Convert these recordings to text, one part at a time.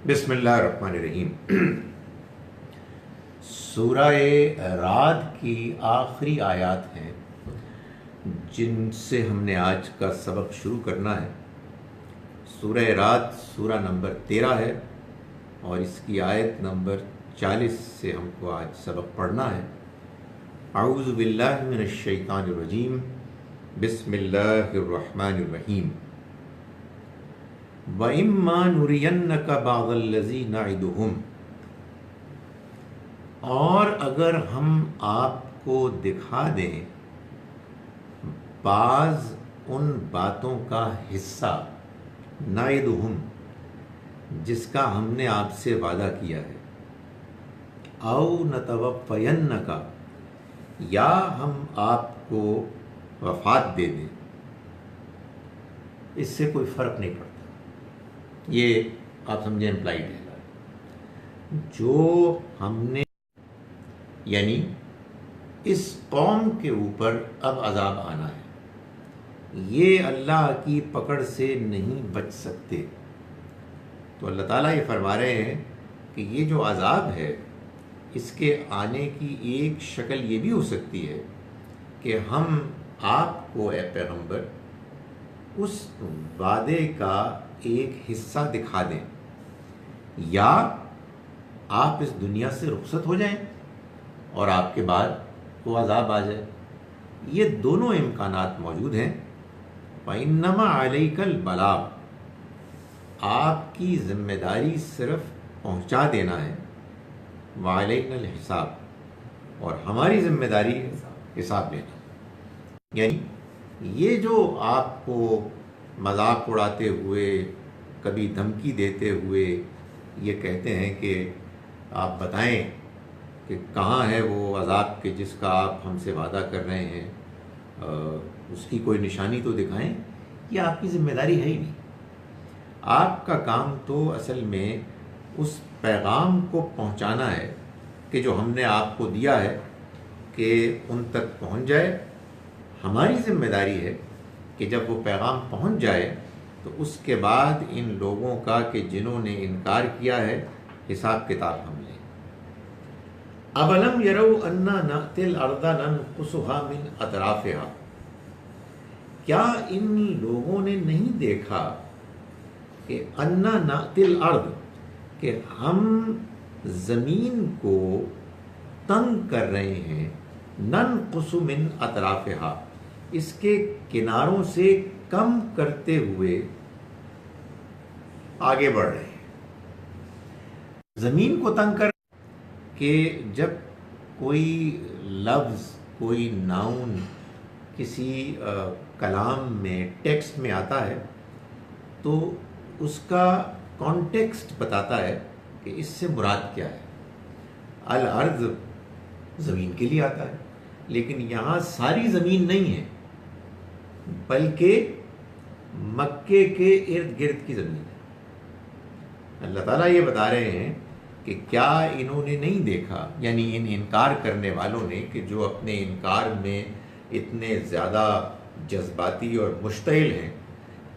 بسم اللہ الرحمن الرحیم۔ سورہ رعد کی آخری آیات ہیں جن سے ہم نے آج کا سبق شروع کرنا ہے۔ سورہ رعد سورہ نمبر 13 ہے اور اس کی آیت نمبر 40 سے ہم کو آج سبق پڑھنا ہے۔ اعوذ باللہ من الشیطان الرجیم، بسم اللہ الرحمن الرحیم۔ وَإِمَّا نُرِيَنَّكَ بَعْضَ الَّذِي نَعِدُهُمْ، اور اگر ہم آپ کو دکھا دیں بعض ان باتوں کا حصہ، نَعِدُهُمْ، جس کا ہم نے آپ سے وعدہ کیا ہے، اَوْ نَتَوَفَّيَنَّكَ، یا ہم آپ کو وفات دے دیں، اس سے کوئی فرق نہیں پڑتا۔ یہ آپ سمجھیں امپلائڈ ہے، جو ہم نے یعنی اس قوم کے اوپر اب عذاب آنا ہے، یہ اللہ کی پکڑ سے نہیں بچ سکتے۔ تو اللہ تعالیٰ یہ فرما رہے ہیں کہ یہ جو عذاب ہے اس کے آنے کی ایک شکل یہ بھی ہو سکتی ہے کہ ہم آپ کو اے پیغمبر اس وعدے کا ایک حصہ دکھا دیں، یا آپ اس دنیا سے رخصت ہو جائیں اور آپ کے بعد وہ عذاب آ جائے۔ یہ دونوں امکانات موجود ہیں۔ وَإِنَّمَا عَلَيْكَ الْبَلَاغُ، آپ کی ذمہ داری صرف پہنچا دینا ہے، وَعَلَيْنَا الْحِسَابُ، اور ہماری ذمہ داری ہے حساب لینا۔ یعنی یہ جو آپ کو مذاق اڑاتے ہوئے، کبھی دھمکی دیتے ہوئے یہ کہتے ہیں کہ آپ بتائیں کہ کہاں ہے وہ عذاب کے جس کا آپ ہم سے وعدہ کر رہے ہیں، اس کی کوئی نشانی تو دکھائیں، یہ آپ کی ذمہ داری ہے ہی نہیں۔ آپ کا کام تو اصل میں اس پیغام کو پہنچانا ہے کہ جو ہم نے آپ کو دیا ہے کہ ان تک پہنچ جائے۔ ہماری ذمہ داری ہے کہ جب وہ پیغام پہنچ جائے تو اس کے بعد ان لوگوں کا کہ جنہوں نے انکار کیا ہے حساب کتاب ہم لیں۔ اَوَلَمْ يَرَوْا أَنَّا نَأْتِي الْأَرْضَ نَنْقُصُهَا مِنْ أَطْرَافِهَا، کیا ان لوگوں نے نہیں دیکھا کہ أَنَّا نَأْتِي الْأَرْض، کہ ہم زمین کو تنگ کر رہے ہیں، نَنْقُصُ مِنْ أَطْرَافِهَا، اس کے کناروں سے کم کرتے ہوئے آگے بڑھ رہے ہیں۔ زمین کو تنگ کر کہ جب کوئی لفظ، کوئی ناؤن کسی کلام میں، ٹیکسٹ میں آتا ہے تو اس کا کانٹیکسٹ بتاتا ہے کہ اس سے مراد کیا ہے۔ الارض زمین کے لیے آتا ہے، لیکن یہاں ساری زمین نہیں ہے بلکہ مکے کے ارد گرد کی زمین ہے۔ اللہ تعالیٰ یہ بتا رہے ہیں کہ کیا انہوں نے نہیں دیکھا، یعنی ان انکار کرنے والوں نے کہ جو اپنے انکار میں اتنے زیادہ جذباتی اور مشتعل ہیں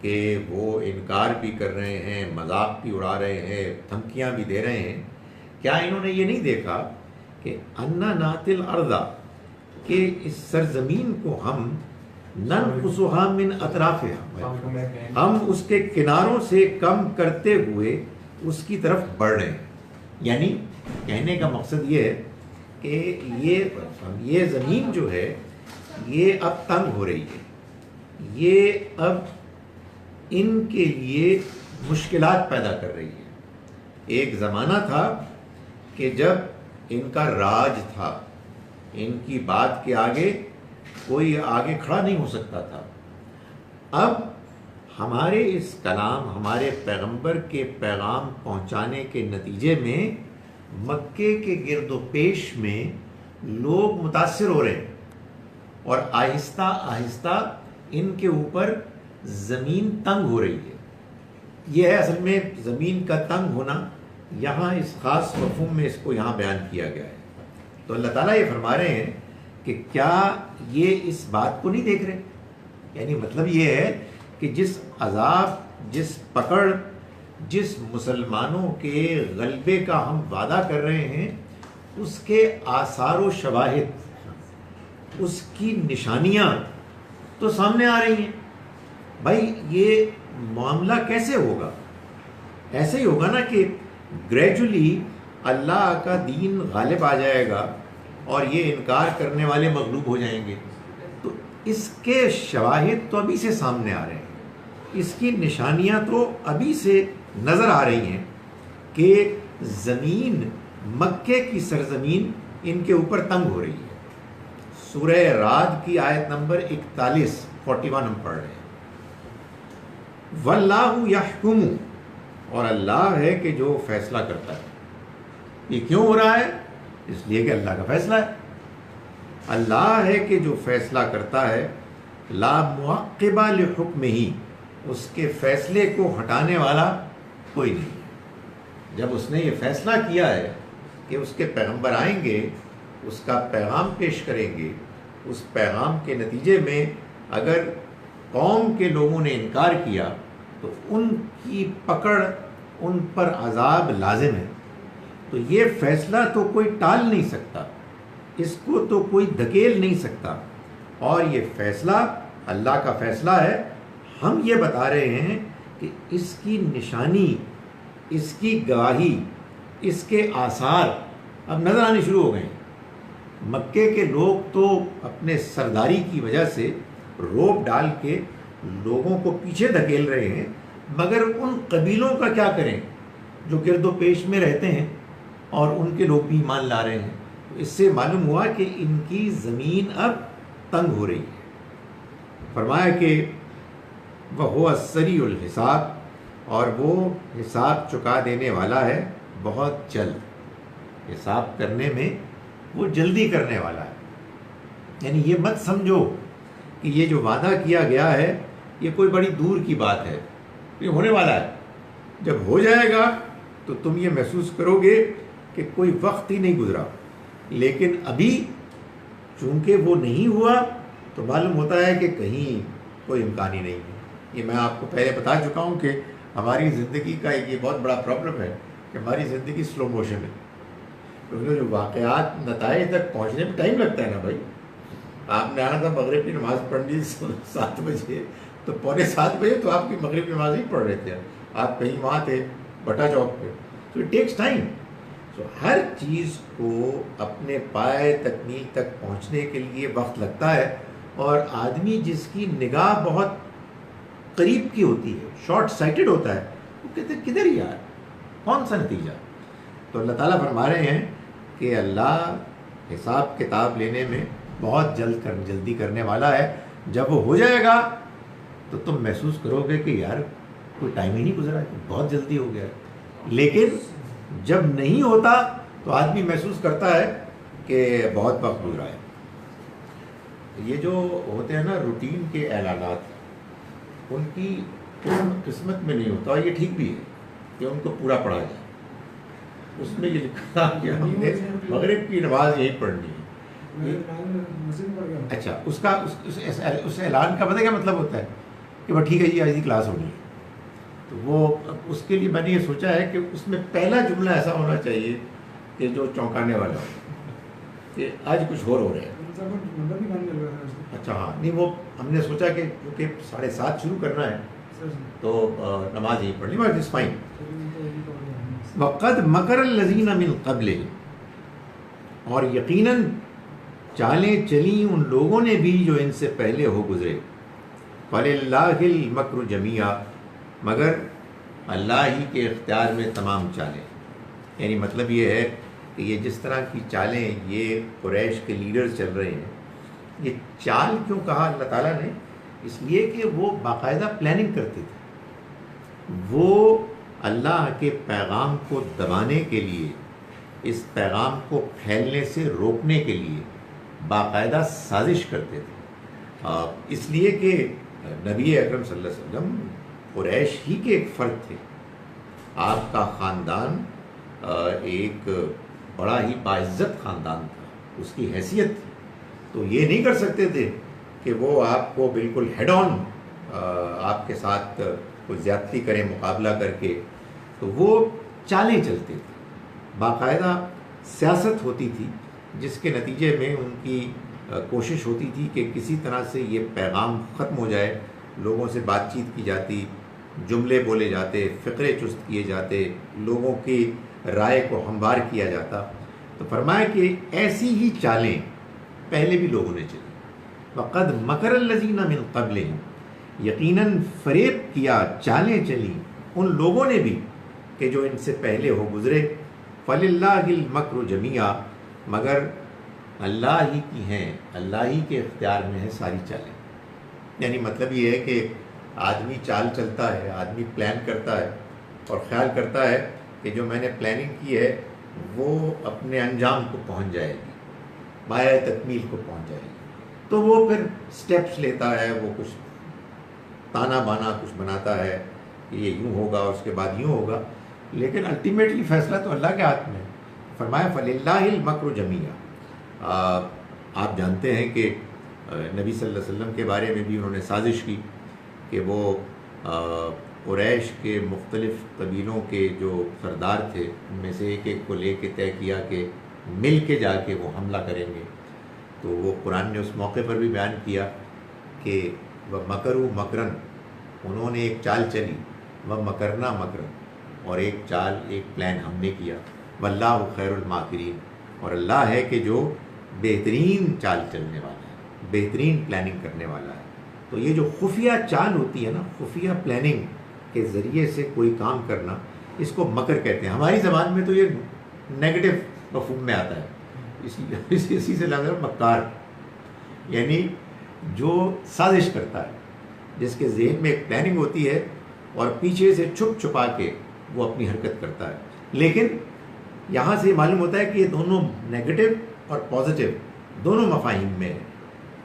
کہ وہ انکار بھی کر رہے ہیں، مذاق بھی اڑا رہے ہیں، دھمکیاں بھی دے رہے ہیں، کیا انہوں نے یہ نہیں دیکھا کہ اَنَّا نَأْتِي الْأَرْضَ، کہ اس سرزمین کو ہم نَنْقُصُهَا مِنْ أَطْرَافِهَا، ہم اس کے کناروں سے کم کرتے ہوئے اس کی طرف بڑھ رہے ہیں۔ یعنی کہنے کا مقصد یہ ہے کہ یہ زمین جو ہے یہ اب تنگ ہو رہی ہے، یہ اب ان کے لیے مشکلات پیدا کر رہی ہے۔ ایک زمانہ تھا کہ جب ان کا راج تھا، ان کی بات کے آگے کوئی آگے کھڑا نہیں ہو سکتا تھا۔ اب ہمارے اس کلام، ہمارے پیغمبر کے پیغام پہنچانے کے نتیجے میں مکے کے گرد و پیش میں لوگ متاثر ہو رہے ہیں اور آہستہ آہستہ ان کے اوپر زمین تنگ ہو رہی ہے۔ یہ ہے اصل میں زمین کا تنگ ہونا، یہاں اس خاص مفہوم میں اس کو یہاں بیان کیا گیا ہے۔ تو اللہ تعالیٰ یہ فرما رہے ہیں کہ کیا یہ اس بات کو نہیں دیکھ رہے؟ یعنی مطلب یہ ہے کہ جس عذاب، جس پکڑ جس مسلمانوں کے غلبے کا ہم وعدہ کر رہے ہیں اس کے آثار و شواہد، اس کی نشانیاں تو سامنے آ رہی ہیں. بھائی یہ معاملہ کیسے ہوگا؟ ایسے ہی ہوگا نا کہ گریجولی اللہ کا دین غالب آ جائے گا اور یہ انکار کرنے والے مغلوب ہو جائیں گے. تو اس کے شواہد تو ابھی سے سامنے آ رہے ہیں، اس کی نشانیاں تو ابھی سے نظر آ رہی ہیں کہ زمین، مکے کی سرزمین ان کے اوپر تنگ ہو رہی ہے. سورہ رعد کی آیت نمبر 41 ہم پڑھ رہے ہیں. واللہ یحکم، اور اللہ ہے کہ جو فیصلہ کرتا ہے. یہ کیوں ہو رہا ہے؟ اس لیے کہ اللہ کا فیصلہ ہے. اللہ ہے کہ جو فیصلہ کرتا ہے، لا معقب لحکمہ، اس کے فیصلے کو ہٹانے والا کوئی نہیں. جب اس نے یہ فیصلہ کیا ہے کہ اس کے پیغمبر آئیں گے، اس کا پیغام پیش کریں گے، اس پیغام کے نتیجے میں اگر قوم کے لوگوں نے انکار کیا تو ان کی پکڑ، ان پر عذاب لازم ہے. تو یہ فیصلہ تو کوئی ٹال نہیں سکتا، اس کو تو کوئی دھکیل نہیں سکتا، اور یہ فیصلہ اللہ کا فیصلہ ہے. ہم یہ بتا رہے ہیں کہ اس کی نشانی، اس کی گواہی، اس کے آثار اب نظر آنے شروع ہو گئے ہیں. مکے کے لوگ تو اپنے سرداری کی وجہ سے روب ڈال کے لوگوں کو پیچھے دھکیل رہے ہیں، مگر ان قبیلوں کا کیا کریں جو گرد و پیش میں رہتے ہیں اور ان کے لوگ بھی ایمان لا رہے ہیں. اس سے معلوم ہوا کہ ان کی زمین اب تنگ ہو رہی ہے. فرمایا کہ وَهُوَ السَّرِيعُ الْحِسَابِ، اور وہ حساب چکا دینے والا ہے بہت جلد. حساب کرنے میں وہ جلدی کرنے والا ہے. یعنی یہ مت سمجھو کہ یہ جو وعدہ کیا گیا ہے یہ کوئی بڑی دور کی بات ہے، یہ ہونے والا ہے. جب ہو جائے گا تو تم یہ محسوس کرو گے کہ کوئی وقت ہی نہیں گزرا. لیکن ابھی چونکہ وہ نہیں ہوا تو معلوم ہوتا ہے کہ کہیں کوئی امکان ہی نہیں ہے. یہ میں آپ کو پہلے بتا چکا ہوں کہ ہماری زندگی کا ایک یہ بہت بڑا پرابلم ہے کہ ہماری زندگی سلو موشن ہے. کیونکہ جو واقعات نتائج تک پہنچنے میں ٹائم لگتا ہے نا بھائی. آپ نے آنا تھا مغرب کی نماز پڑھنی 7 بجے، تو 6:45 بجے تو آپ کی مغرب کی نماز ہی پڑھ رہے تھے. آپ کہیں وہاں تھے بٹا چوک پہ. تو اٹ ٹیکس ٹائم. تو ہر چیز کو اپنے پائے تکمیل تک پہنچنے کے لیے وقت لگتا ہے. اور آدمی جس کی نگاہ بہت قریب کی ہوتی ہے، شارٹ سائٹڈ ہوتا ہے، وہ کہتے ہیں کدھر یار، کون سا نتیجہ. تو اللہ تعالیٰ فرما رہے ہیں کہ اللہ حساب کتاب لینے میں بہت جلدی کرنے والا ہے. جب وہ ہو جائے گا تو تم محسوس کرو گے کہ یار کوئی ٹائم ہی نہیں گزرا، بہت جلدی ہو گیا. لیکن جب نہیں ہوتا تو آدمی محسوس کرتا ہے کہ بہت وقت گزرا ہے. یہ جو ہوتے ہیں نا روٹین کے اعلانات، ان کی قسمت میں نہیں ہوتا، اور یہ ٹھیک بھی ہے کہ ان کو پورا پڑھا جائے. اس میں یہ لکھا کہ ہم نے مغرب کی نماز یہی پڑھنی ہے. اچھا، اس اعلان کا پتہ کیا مطلب ہوتا ہے کہ وہ ٹھیک ہے جی آج کی کلاس ہونی ہے. تو وہ اس کے لیے میں نے یہ سوچا ہے کہ اس میں پہلا جملہ ایسا ہونا چاہیے کہ جو چونکانے والا ہو کہ آج کچھ اور ہو رہا ہے. اچھا ہاں، نہیں وہ ہم نے سوچا کہ کیونکہ 7:30 شروع کرنا ہے تو نماز یہی پڑھنی. But it's fine. وَقَدْ مَكَرَ الَّذِينَ مِن قَبْلِهِمْ، اور یقیناً چالیں چلیں ان لوگوں نے بھی جو ان سے پہلے ہو گزرے. فَلِلَّهِ الْمَكْرُ جَمِيعًا، مگر اللہ ہی کے اختیار میں تمام چالیں. یعنی مطلب یہ ہے کہ یہ جس طرح کی چالیں یہ قریش کے لیڈرز چل رہے ہیں، یہ چال کیوں کہا اللہ تعالیٰ نے؟ اس لیے کہ وہ باقاعدہ پلاننگ کرتے تھے. وہ اللہ کے پیغام کو دبانے کے لیے، اس پیغام کو پھیلنے سے روکنے کے لیے باقاعدہ سازش کرتے تھے. اس لیے کہ نبی اکرم صلی اللہ علیہ وسلم قریش ہی کے ایک فرد تھے. آپ کا خاندان ایک بڑا ہی باعزت خاندان تھا، اس کی حیثیت تھی. تو یہ نہیں کر سکتے تھے کہ وہ آپ کو بالکل ہیڈ آن آپ کے ساتھ کوئی زیادتی کریں، مقابلہ کر کے تو وہ چالیں چلتے تھے، باقاعدہ سیاست ہوتی تھی جس کے نتیجے میں ان کی کوشش ہوتی تھی کہ کسی طرح سے یہ پیغام ختم ہو جائے، لوگوں سے بات چیت کی جاتی، جملے بولے جاتے، فقرے چست کیے جاتے، لوگوں کی رائے کو ہموار کیا جاتا۔ تو فرمایا کہ ایسی ہی چالیں پہلے بھی لوگوں نے چلی، وقد مکر الذین من قبلہم، یقیناً فریب کیا، چالیں چلیں ان لوگوں نے بھی کہ جو ان سے پہلے ہو گزرے۔ فللہ المکر جمیعا، مگر اللہ ہی کی ہیں، اللہ ہی کے اختیار میں ہے ساری چالیں۔ یعنی مطلب یہ ہے کہ آدمی چال چلتا ہے، آدمی پلان کرتا ہے اور خیال کرتا ہے کہ جو میں نے پلاننگ کی ہے وہ اپنے انجام کو پہنچ جائے گی، مایہ تکمیل کو پہنچ جائے گی، تو وہ پھر سٹیپس لیتا ہے، وہ کچھ تانا بانا کچھ بناتا ہے کہ یہ یوں ہوگا اور اس کے بعد یوں ہوگا، لیکن الٹیمیٹلی فیصلہ تو اللہ کے ہاتھ میں ہے۔ فرمایا فللہ المکر جمیعا۔ آپ جانتے ہیں کہ نبی صلی اللہ علیہ وسلم کے بارے میں بھی انہوں نے سازش کی کہ وہ قریش کے مختلف قبیلوں کے جو سردار تھے ان میں سے ایک ایک کو لے کے طے کیا کہ مل کے جا کے وہ حملہ کریں گے۔ تو وہ قرآن نے اس موقع پر بھی بیان کیا کہ وہ مکروا مکرن، انہوں نے ایک چال چلی، وہ مکرنا مکرن، اور ایک چال ایک پلان ہم نے کیا، واللہ خیر الماکرین، اور اللہ ہے کہ جو بہترین چال چلنے والا ہے، بہترین پلاننگ کرنے والا ہے۔ تو یہ جو خفیہ چال ہوتی ہے نا، خفیہ پلاننگ کے ذریعے سے کوئی کام کرنا، اس کو مکر کہتے ہیں۔ ہماری زبان میں تو یہ نیگیٹو مفہوم میں آتا ہے، اسی سے لگ رہا ہے مکار، یعنی جو سازش کرتا ہے، جس کے ذہن میں ایک پلاننگ ہوتی ہے اور پیچھے سے چھپ چھپا کے وہ اپنی حرکت کرتا ہے۔ لیکن یہاں سے معلوم ہوتا ہے کہ یہ دونوں نیگیٹو اور پازیٹیو دونوں مفاہیم میں ہے،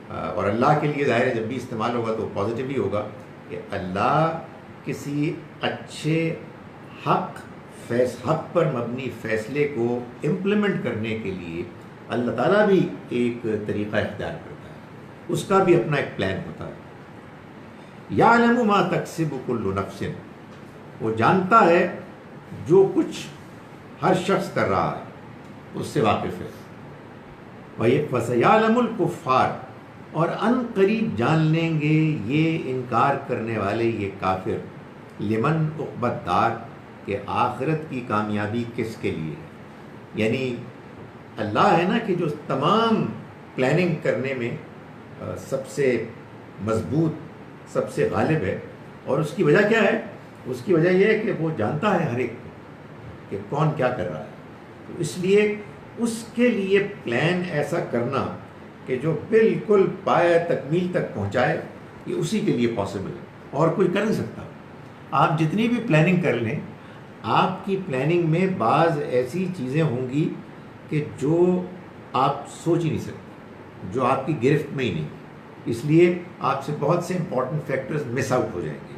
اور اللہ کے لیے ظاہر ہے جب بھی استعمال ہوگا تو پازیٹیو ہی ہوگا کہ اللہ کسی اچھے حق پر مبنی فیصلے کو امپلیمنٹ کرنے کے لیے اللہ تعالیٰ بھی ایک طریقہ اختیار کرتا ہے، اس کا بھی اپنا ایک پلان ہوتا ہے۔ یعلم ما تکسب کل نفس، وہ جانتا ہے جو کچھ ہر شخص کر رہا ہے، اس سے واقف ہے۔ وَسَيَعْلَمُ الْكُفَّارُ، اور ان قریب جان لیں گے یہ انکار کرنے والے، یہ کافر، لمن عقبی الدار، کہ آخرت کی کامیابی کس کے لیے ہے۔ یعنی اللہ ہے نا کہ جو تمام پلاننگ کرنے میں سب سے مضبوط، سب سے غالب ہے، اور اس کی وجہ کیا ہے؟ اس کی وجہ یہ ہے کہ وہ جانتا ہے ہر ایک کو کہ کون کیا کر رہا ہے، تو اس لیے اس کے لیے پلان ایسا کرنا کہ جو بالکل پایہ تکمیل تک پہنچائے، یہ اسی کے لیے پاسبل ہے، اور کوئی کر نہیں سکتا۔ آپ جتنی بھی پلاننگ کر لیں، آپ کی پلاننگ میں بعض ایسی چیزیں ہوں گی کہ جو آپ سوچ ہی نہیں سکتے، جو آپ کی گرفت میں ہی نہیں، اس لیے آپ سے بہت سے امپورٹنٹ فیکٹرز مس آؤٹ ہو جائیں گے۔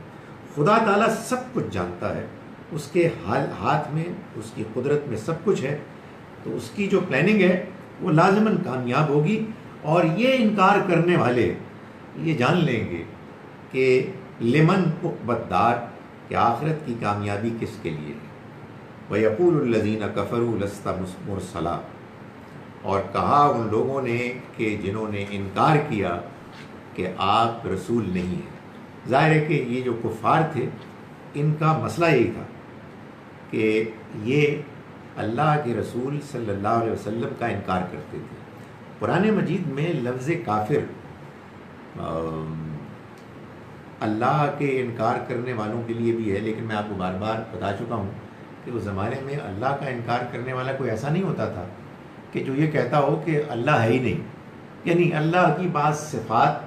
خدا تعالیٰ سب کچھ جانتا ہے، اس کے ہاتھ میں، اس کی قدرت میں سب کچھ ہے، تو اس کی جو پلاننگ ہے وہ لازماً کامیاب ہوگی، اور یہ انکار کرنے والے یہ جان لیں گے کہ لمن عقبی الدار، کہ آخرت کی کامیابی کس کے لیے ہے۔ وَيَقُولُ الَّذِينَ كَفَرُوا لَسْتَ مُرْسَلًا، اور کہا ان لوگوں نے کہ جنہوں نے انکار کیا کہ آپ رسول نہیں ہیں۔ ظاہر ہے کہ یہ جو کفار تھے ان کا مسئلہ یہی تھا کہ یہ اللہ کے رسول صلی اللہ علیہ وسلم کا انکار کرتے تھے۔ قرآن مجید میں لفظ کافر اللہ کے انکار کرنے والوں کے لیے بھی ہے، لیکن میں آپ کو بار بار بتا چکا ہوں کہ اس زمانے میں اللہ کا انکار کرنے والا کوئی ایسا نہیں ہوتا تھا کہ جو یہ کہتا ہو کہ اللہ ہے ہی نہیں، یعنی اللہ کی بعض صفات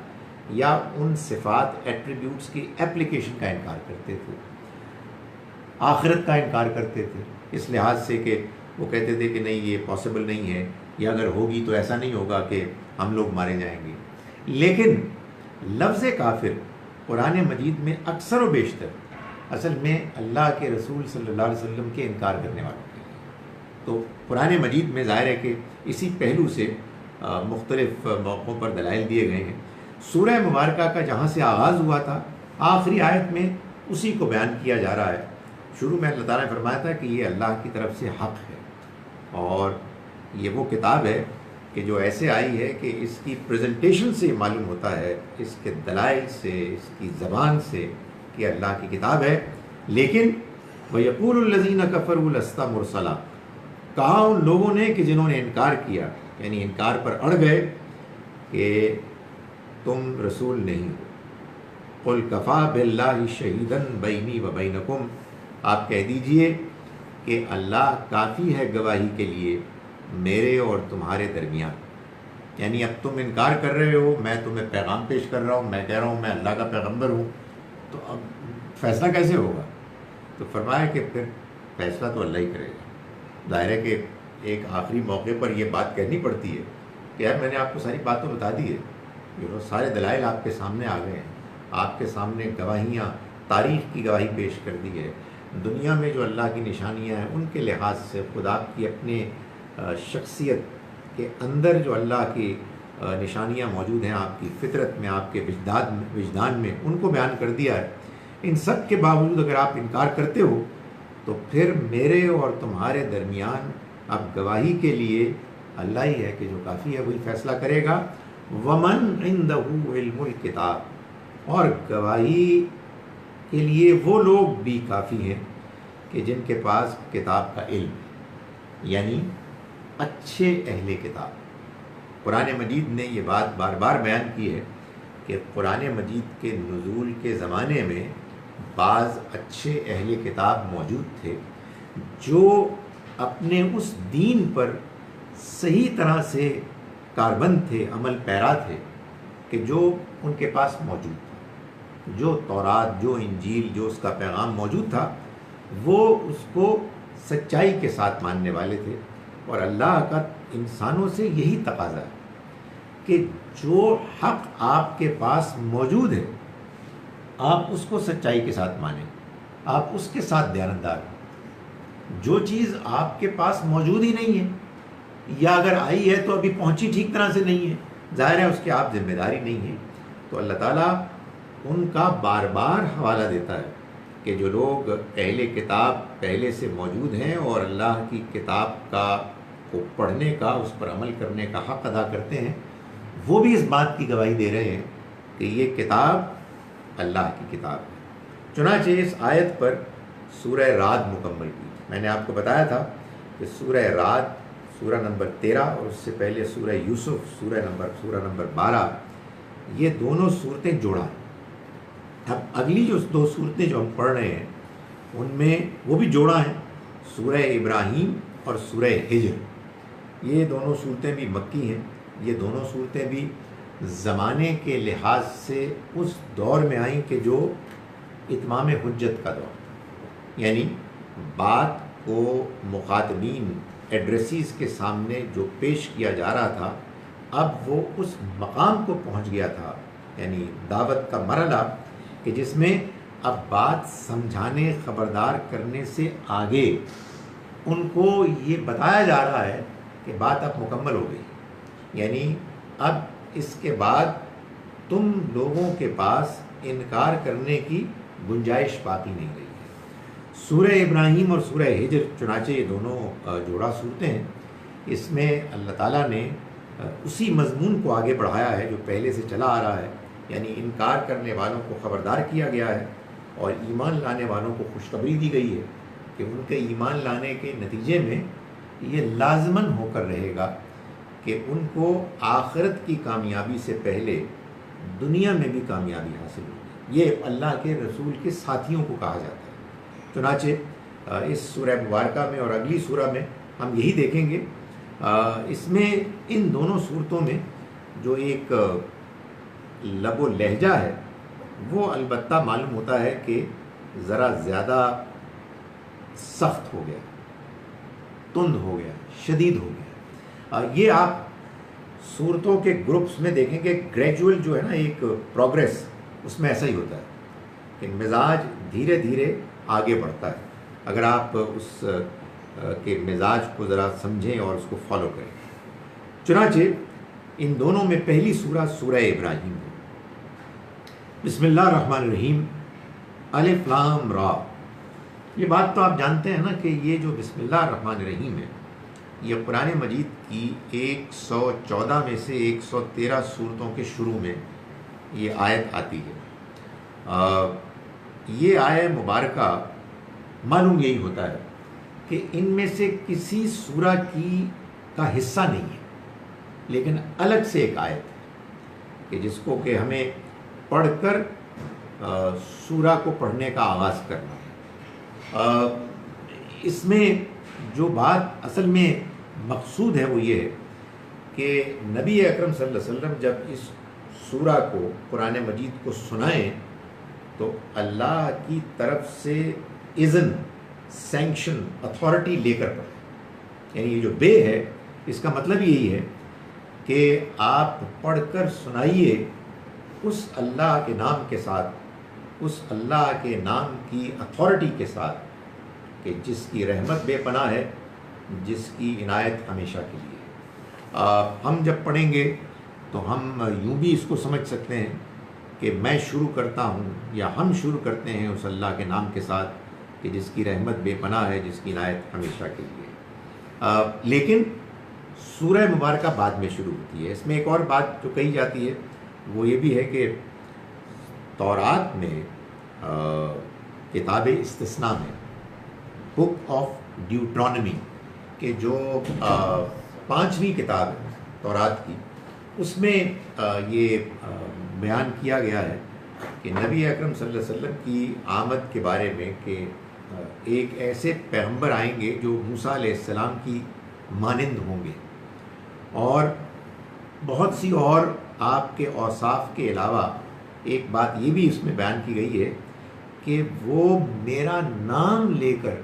یا ان صفات ایٹریبیوٹس کی اپلیکیشن کا انکار کرتے تھے، آخرت کا انکار کرتے تھے، اس لحاظ سے کہ وہ کہتے تھے کہ نہیں یہ پاسبل نہیں ہے، یا اگر ہوگی تو ایسا نہیں ہوگا کہ ہم لوگ مارے جائیں گے۔ لیکن لفظ کافر قرآن مجید میں اکثر و بیشتر اصل میں اللہ کے رسول صلی اللہ علیہ وسلم کے انکار کرنے والوں کے لیے، تو قرآن مجید میں ظاہر ہے کہ اسی پہلو سے مختلف موقعوں پر دلائل دیے گئے ہیں۔ سورہ مبارکہ کا جہاں سے آغاز ہوا تھا، آخری آیت میں اسی کو بیان کیا جا رہا ہے شروع میں اللہ تعالیٰ نے فرمایا تھا کہ یہ اللہ کی طرف سے حق ہے، اور یہ وہ کتاب ہے کہ جو ایسے آئی ہے کہ اس کی پریزنٹیشن سے معلوم ہوتا ہے، اس کے دلائل سے، اس کی زبان سے، کہ اللہ کی کتاب ہے۔ لیکن وَيَقُولُ الَّذِينَ كَفَرُوا لَسْتَ مُرْسَلًا، کہا ان لوگوں نے کہ جنہوں نے انکار کیا، یعنی انکار پر اڑ گئے کہ تم رسول نہیں ہو۔ قُلْ كَفَى بِاللَّهِ شَهِيدًا بَيْنِي وَبَيْنَكُمْ، آپ کہہ دیجئے کہ اللہ کافی ہے گواہی کے لیے میرے اور تمہارے درمیان۔ یعنی اب تم انکار کر رہے ہو، میں تمہیں پیغام پیش کر رہا ہوں، میں کہہ رہا ہوں میں اللہ کا پیغمبر ہوں، تو اب فیصلہ کیسے ہوگا؟ تو فرمایا کہ پھر فیصلہ تو اللہ ہی کرے گا۔ ظاہر ہے کہ ایک آخری موقع پر یہ بات کہنی پڑتی ہے کہ یار میں نے آپ کو ساری بات تو بتا دی ہے، سارے دلائل آپ کے سامنے آ گئے ہیں، آپ کے سامنے گواہیاں، تاریخ کی گواہی پیش کر دی ہے، دنیا میں جو اللہ کی نشانیاں ہیں ان کے لحاظ سے خدا کی اپنے شخصیت کے اندر جو اللہ کی نشانیاں موجود ہیں، آپ کی فطرت میں، آپ کے وجدان میں، ان کو بیان کر دیا ہے۔ ان سب کے باوجود اگر آپ انکار کرتے ہو تو پھر میرے اور تمہارے درمیان اب گواہی کے لیے اللہ ہی ہے کہ جو کافی ہے، وہی فیصلہ کرے گا۔ وَمَنْ عِنْدَهُ عِلْمُ الْكِتَابِ، اور گواہی کے لیے وہ لوگ بھی کافی ہیں کہ جن کے پاس کتاب کا علم ہے، یعنی اچھے اہل کتاب۔ قرآن مجید نے یہ بات بار بار بیان کی ہے کہ قرآن مجید کے نزول کے زمانے میں بعض اچھے اہل کتاب موجود تھے جو اپنے اس دین پر صحیح طرح سے کاربند تھے، عمل پیرا تھے، کہ جو ان کے پاس موجود تھا، جو تورات، جو انجیل، جو اس کا پیغام موجود تھا، وہ اس کو سچائی کے ساتھ ماننے والے تھے۔ اور اللہ کا انسانوں سے یہی تقاضا ہے کہ جو حق آپ کے پاس موجود ہے آپ اس کو سچائی کے ساتھ مانیں، آپ اس کے ساتھ دیانتدار ہوں۔ جو چیز آپ کے پاس موجود ہی نہیں ہے، یا اگر آئی ہے تو ابھی پہنچی ٹھیک طرح سے نہیں ہے، ظاہر ہے اس کی آپ ذمہ داری نہیں ہے، تو اللہ تعالیٰ ان کا بار بار حوالہ دیتا ہے کہ جو لوگ اہل کتاب پہلے سے موجود ہیں اور اللہ کی کتاب کو پڑھنے کا، اس پر عمل کرنے کا حق ادا کرتے ہیں، وہ بھی اس بات کی گواہی دے رہے ہیں کہ یہ کتاب اللہ کی کتاب ہے۔ چنانچہ اس آیت پر سورہ رعد مکمل کی۔ میں نے آپ کو بتایا تھا کہ سورہ رعد سورہ نمبر 13 اور اس سے پہلے سورہ یوسف سورہ نمبر 12، یہ دونوں صورتیں جوڑا ہیں۔ اب اگلی جو دو صورتیں جو ہم پڑھ رہے ہیں ان میں وہ بھی جوڑا ہیں، سورہ ابراہیم اور سورہ ہجر۔ یہ دونوں صورتیں بھی مکی ہیں، یہ دونوں صورتیں بھی زمانے کے لحاظ سے اس دور میں آئیں کہ جو اتمام حجت کا دور تھا، یعنی بات کو مخاطبین، ایڈریسیز کے سامنے جو پیش کیا جا رہا تھا، اب وہ اس مقام کو پہنچ گیا تھا، یعنی دعوت کا مرحلہ کہ جس میں اب بات سمجھانے، خبردار کرنے سے آگے ان کو یہ بتایا جا رہا ہے کہ بات اب مکمل ہو گئی، یعنی اب اس کے بعد تم لوگوں کے پاس انکار کرنے کی گنجائش باقی نہیں رہی ہے۔ سورہ ابراہیم اور سورہ ہجر چنانچہ یہ دونوں جوڑا صورتیں ہیں۔ اس میں اللہ تعالیٰ نے اسی مضمون کو آگے بڑھایا ہے جو پہلے سے چلا آ رہا ہے، یعنی انکار کرنے والوں کو خبردار کیا گیا ہے اور ایمان لانے والوں کو خوشخبری دی گئی ہے کہ ان کے ایمان لانے کے نتیجے میں یہ لازماً ہو کر رہے گا کہ ان کو آخرت کی کامیابی سے پہلے دنیا میں بھی کامیابی حاصل ہوگی۔ یہ اللہ کے رسول کے ساتھیوں کو کہا جاتا ہے۔ چنانچہ اس سورہ مبارکہ میں اور اگلی سورہ میں ہم یہی دیکھیں گے۔ اس میں ان دونوں صورتوں میں جو ایک لب و لہجہ ہے وہ البتہ معلوم ہوتا ہے کہ ذرا زیادہ سخت ہو گیا، تند ہو گیا، شدید ہو گیا۔ یہ آپ صورتوں کے گروپس میں دیکھیں کہ گریجول جو ہے نا ایک پروگریس، اس میں ایسا ہی ہوتا ہے کہ مزاج دھیرے دھیرے آگے بڑھتا ہے، اگر آپ اس کے مزاج کو ذرا سمجھیں اور اس کو فالو کریں۔ چنانچہ ان دونوں میں پہلی سورہ سورہ ابراہیم ہے۔ بسم اللہ الرحمن الرحیم، الف لام را، یہ بات تو آپ جانتے ہیں نا کہ یہ جو بسم اللہ الرحمن الرحیم ہے یہ قرآن مجید کی 114 میں سے 113 صورتوں کے شروع میں یہ آیت آتی ہے۔ یہ آیت مبارکہ معلوم یہی ہوتا ہے کہ ان میں سے کسی سورہ کا حصہ نہیں ہے، لیکن الگ سے ایک آیت ہے کہ جس کو کہ ہمیں پڑھ کر سورہ کو پڑھنے کا آغاز کرنا ہے۔ اس میں جو بات اصل میں مقصود ہے وہ یہ ہے کہ نبی اکرم صلی اللہ علیہ وسلم جب اس سورہ کو قرآن مجید کو سنائیں تو اللہ کی طرف سے اذن، سینکشن، اتھارٹی لے کر پڑھیں۔ یعنی یہ جو بے ہے اس کا مطلب یہی ہے کہ آپ پڑھ کر سنائیے اس اللہ کے نام کے ساتھ، اس اللہ کے نام کی اتھارٹی کے ساتھ کہ جس کی رحمت بے پناہ ہے، جس کی عنایت ہمیشہ کے لیے ہے۔ ہم جب پڑھیں گے تو ہم یوں بھی اس کو سمجھ سکتے ہیں کہ میں شروع کرتا ہوں یا ہم شروع کرتے ہیں اس اللہ کے نام کے ساتھ کہ جس کی رحمت بے پناہ ہے، جس کی عنایت ہمیشہ کے لیے ہے۔ لیکن سورہ مبارکہ بعد میں شروع ہوتی ہے۔ اس میں ایک اور بات جو کہی جاتی ہے وہ یہ بھی ہے کہ تورات میں کتاب استثناء میں بک آف ڈیوٹرانمی کہ جو 5ویں کتاب ہے تورات کی، اس میں یہ بیان کیا گیا ہے کہ نبی اکرم صلی اللہ علیہ وسلم کی آمد کے بارے میں کہ ایک ایسے پیغمبر آئیں گے جو موسیٰ علیہ السلام کی مانند ہوں گے، اور بہت سی اور آپ کے اوصاف کے علاوہ ایک بات یہ بھی اس میں بیان کی گئی ہے کہ وہ میرا نام لے کر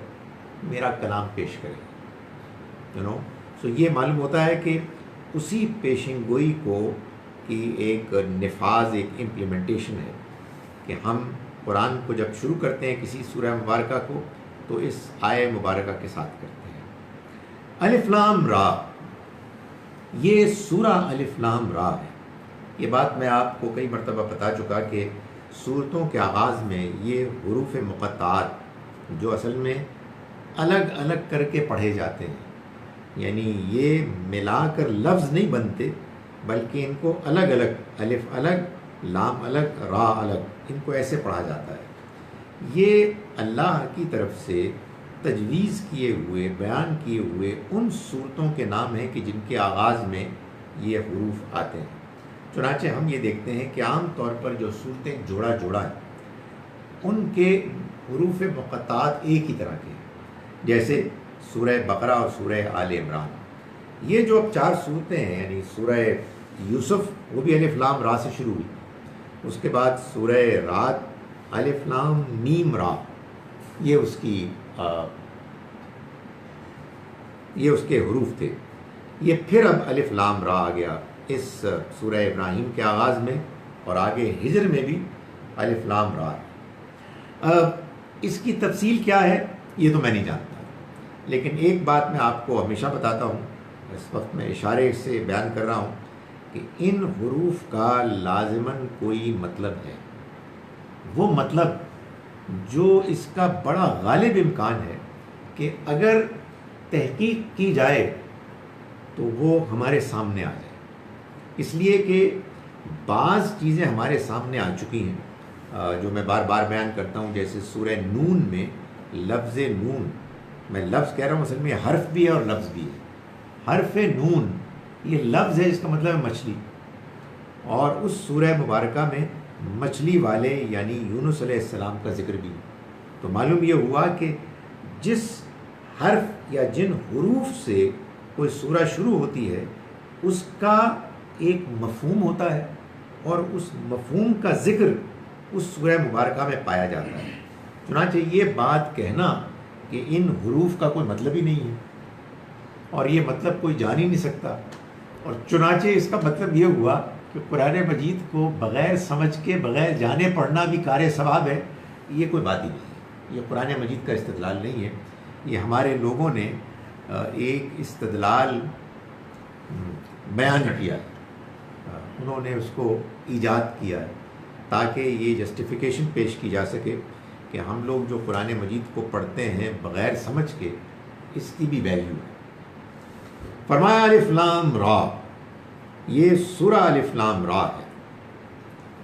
میرا کلام پیش کرے۔ سو یہ معلوم ہوتا ہے کہ اسی پیشن گوئی کو کی ایک نفاذ، ایک امپلیمنٹیشن ہے کہ ہم قرآن کو جب شروع کرتے ہیں کسی سورہ مبارکہ کو تو اس آیہ مبارکہ کے ساتھ کرتے ہیں۔ الف لام را، یہ سورہ الف لام را ہے۔ یہ بات میں آپ کو کئی مرتبہ بتا چکا کہ سورتوں کے آغاز میں یہ حروف مقطعات جو اصل میں الگ الگ کر کے پڑھے جاتے ہیں، یعنی یہ ملا کر لفظ نہیں بنتے بلکہ ان کو الگ الگ، الف الگ، لام الگ، را الگ، ان کو ایسے پڑھا جاتا ہے۔ یہ اللہ کی طرف سے تجویز کیے ہوئے، بیان کیے ہوئے ان صورتوں کے نام ہیں کہ جن کے آغاز میں یہ حروف آتے ہیں۔ چنانچہ ہم یہ دیکھتے ہیں کہ عام طور پر جو صورتیں جوڑا جوڑا ہیں ان کے حروف مقطعات ایک ہی طرح کے ہیں، جیسے سورہ بقرہ اور سورہ آل عمران۔ یہ جو اب 4 صورتیں ہیں، یعنی سورہ یوسف وہ بھی الف لام را سے شروع ہوئی، اس کے بعد سورہ رعد الف لام میم را، یہ اس کے حروف تھے۔ یہ پھر اب الف لام را آ گیا اس سورہ ابراہیم کے آغاز میں، اور آگے ہجر میں بھی الف لام را ہے۔ اس کی تفصیل کیا ہے یہ تو میں نہیں جانتا، لیکن ایک بات میں آپ کو ہمیشہ بتاتا ہوں، اس وقت میں اشارے سے بیان کر رہا ہوں کہ ان حروف کا لازماً کوئی مطلب ہے، وہ مطلب جو اس کا بڑا غالب امکان ہے کہ اگر تحقیق کی جائے تو وہ ہمارے سامنے آ جائے، اس لیے کہ بعض چیزیں ہمارے سامنے آ چکی ہیں جو میں بار بار بیان کرتا ہوں، جیسے سورہ نون میں لفظ نون، میں لفظ کہہ رہا ہوں اصل میں حرف بھی ہے اور لفظ بھی ہے۔ حرف نون یہ لفظ ہے، اس کا مطلب ہے مچھلی، اور اس سورہ مبارکہ میں مچھلی والے یعنی یونس علیہ السلام کا ذکر بھی، تو معلوم یہ ہوا کہ جس حرف یا جن حروف سے کوئی سورہ شروع ہوتی ہے اس کا ایک مفہوم ہوتا ہے، اور اس مفہوم کا ذکر اس سورہ مبارکہ میں پایا جاتا ہے۔ چنانچہ یہ بات کہنا کہ ان حروف کا کوئی مطلب ہی نہیں ہے اور یہ مطلب کوئی جان ہی نہیں سکتا، اور چنانچہ اس کا مطلب یہ ہوا کہ قرآن مجید کو بغیر سمجھ کے، بغیر جانے پڑھنا بھی کار ثواب ہے، یہ کوئی بات ہی نہیں ہے، یہ قرآن مجید کا استدلال نہیں ہے، یہ ہمارے لوگوں نے ایک استدلال بیان کیا ہے، انہوں نے اس کو ایجاد کیا ہے تاکہ یہ جسٹیفیکیشن پیش کی جا سکے کہ ہم لوگ جو قرآن مجید کو پڑھتے ہیں بغیر سمجھ کے، اس کی بھی ویلیو ہے۔ فرمایا الف لام را، یہ سورہ الف لام را ہے۔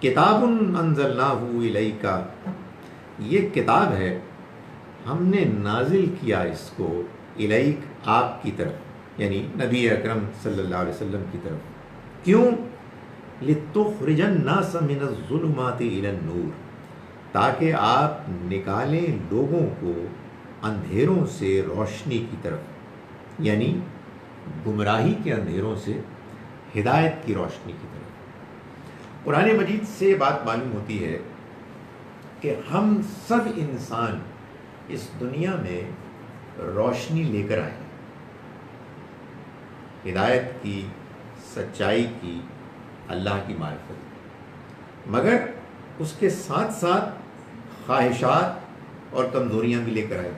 کتاب انزلناہ الیک، یہ کتاب ہے ہم نے نازل کیا اس کو، الیک آپ کی طرف، یعنی نبی اکرم صلی اللہ علیہ وسلم کی طرف۔ کیوں؟ لتخرج الناس من الظلمات الی النور، تاکہ آپ نکالیں لوگوں کو اندھیروں سے روشنی کی طرف، یعنی گمراہی کے اندھیروں سے ہدایت کی روشنی کی طرف۔ قرآن مجید سے یہ بات معلوم ہوتی ہے کہ ہم سب انسان اس دنیا میں روشنی لے کر آئے، ہدایت کی، سچائی کی، اللہ کی معرفت، مگر اس کے ساتھ ساتھ خواہشات اور کمزوریاں بھی لے کر آئے۔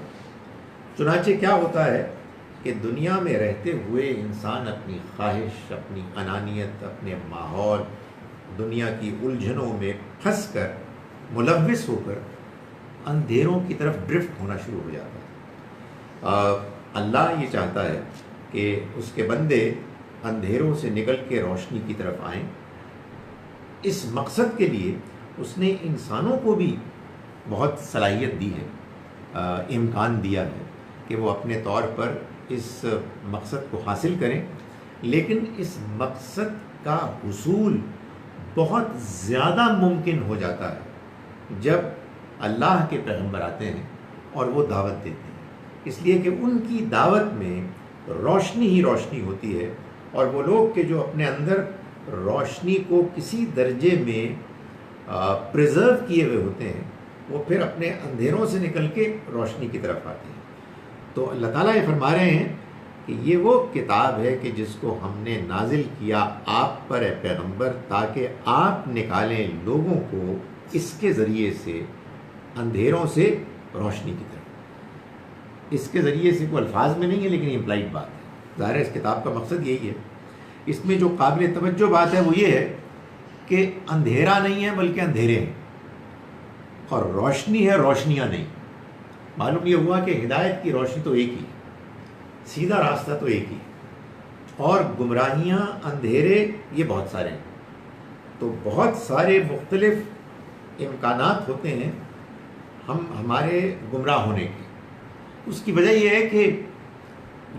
چنانچہ کیا ہوتا ہے کہ دنیا میں رہتے ہوئے انسان اپنی خواہش، اپنی انانیت، اپنے ماحول، دنیا کی الجھنوں میں پھنس کر، ملوث ہو کر اندھیروں کی طرف ڈرفٹ ہونا شروع ہو جاتا ہے۔ اللہ یہ چاہتا ہے کہ اس کے بندے اندھیروں سے نکل کے روشنی کی طرف آئیں۔ اس مقصد کے لیے اس نے انسانوں کو بھی بہت صلاحیت دی ہے، امکان دیا ہے کہ وہ اپنے طور پر اس مقصد کو حاصل کریں، لیکن اس مقصد کا حصول بہت زیادہ ممکن ہو جاتا ہے جب اللہ کے پیغمبر آتے ہیں اور وہ دعوت دیتے ہیں، اس لیے کہ ان کی دعوت میں روشنی ہی روشنی ہوتی ہے، اور وہ لوگ کہ جو اپنے اندر روشنی کو کسی درجے میں پریزرو کیے ہوئے ہوتے ہیں، وہ پھر اپنے اندھیروں سے نکل کے روشنی کی طرف آتے ہیں۔ تو اللہ تعالیٰ یہ فرما رہے ہیں کہ یہ وہ کتاب ہے کہ جس کو ہم نے نازل کیا آپ پر اے پیغمبر، تاکہ آپ نکالیں لوگوں کو اس کے ذریعے سے اندھیروں سے روشنی کی طرف۔ اس کے ذریعے سے کوئی الفاظ میں نہیں ہے، لیکن امپلائڈ بات ہے۔ ظاہر ہے اس کتاب کا مقصد یہی ہے۔ اس میں جو قابل توجہ بات ہے وہ یہ ہے کہ اندھیرا نہیں ہے بلکہ اندھیرے ہیں، اور روشنی ہے، روشنیاں نہیں۔ معلوم یہ ہوا کہ ہدایت کی روشنی تو ایک ہی، سیدھا راستہ تو ایک ہی، اور گمراہیاں، اندھیرے یہ بہت سارے ہیں۔ تو بہت سارے مختلف امکانات ہوتے ہیں ہمارے گمراہ ہونے کے۔ اس کی وجہ یہ ہے کہ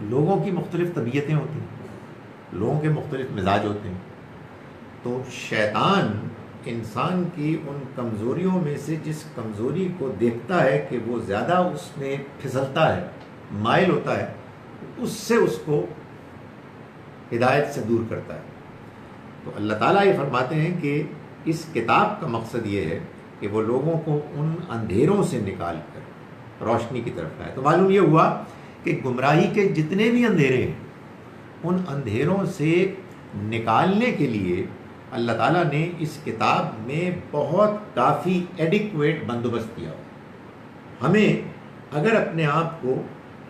لوگوں کی مختلف طبیعتیں ہوتی ہیں، لوگوں کے مختلف مزاج ہوتے ہیں۔ تو شیطان انسان کی ان کمزوریوں میں سے جس کمزوری کو دیکھتا ہے کہ وہ زیادہ اس میں پھسلتا ہے، مائل ہوتا ہے، اس سے اس کو ہدایت سے دور کرتا ہے۔ تو اللہ تعالیٰ یہ فرماتے ہیں کہ اس کتاب کا مقصد یہ ہے کہ وہ لوگوں کو ان اندھیروں سے نکال کر روشنی کی طرف لائے۔ تو معلوم یہ ہوا کہ گمراہی کے جتنے بھی اندھیرے ہیں، ان اندھیروں سے نکالنے کے لیے اللہ تعالیٰ نے اس کتاب میں بہت کافی ایڈیکویٹ بندوبست کیا ہو۔ ہمیں اگر اپنے آپ کو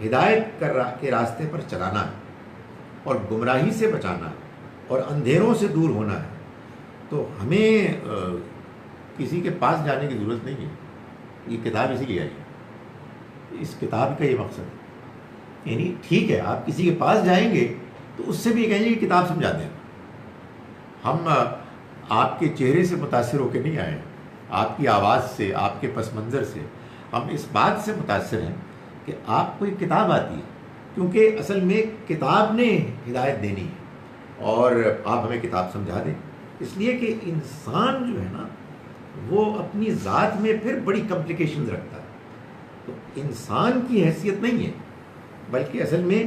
ہدایت کے راستے پر چلانا ہے اور گمراہی سے بچانا ہے اور اندھیروں سے دور ہونا ہے، تو ہمیں کسی کے پاس جانے کی ضرورت نہیں ہے۔ یہ کتاب اسی لیے آئی، اس کتاب کا یہ مقصد ہے۔ یعنی ٹھیک ہے آپ کسی کے پاس جائیں گے تو اس سے بھی کہیں گے کہ کتاب سمجھا دیں۔ ہم آپ کے چہرے سے متاثر ہو کے نہیں آئے، آپ کی آواز سے، آپ کے پس منظر سے، ہم اس بات سے متاثر ہیں کہ آپ کو ایک کتاب آتی ہے، کیونکہ اصل میں کتاب نے ہدایت دینی ہے، اور آپ ہمیں کتاب سمجھا دیں۔ اس لیے کہ انسان جو ہے نا، وہ اپنی ذات میں پھر بڑی کمپلیکیشنز رکھتا ہے۔ تو انسان کی حیثیت نہیں ہے، بلکہ اصل میں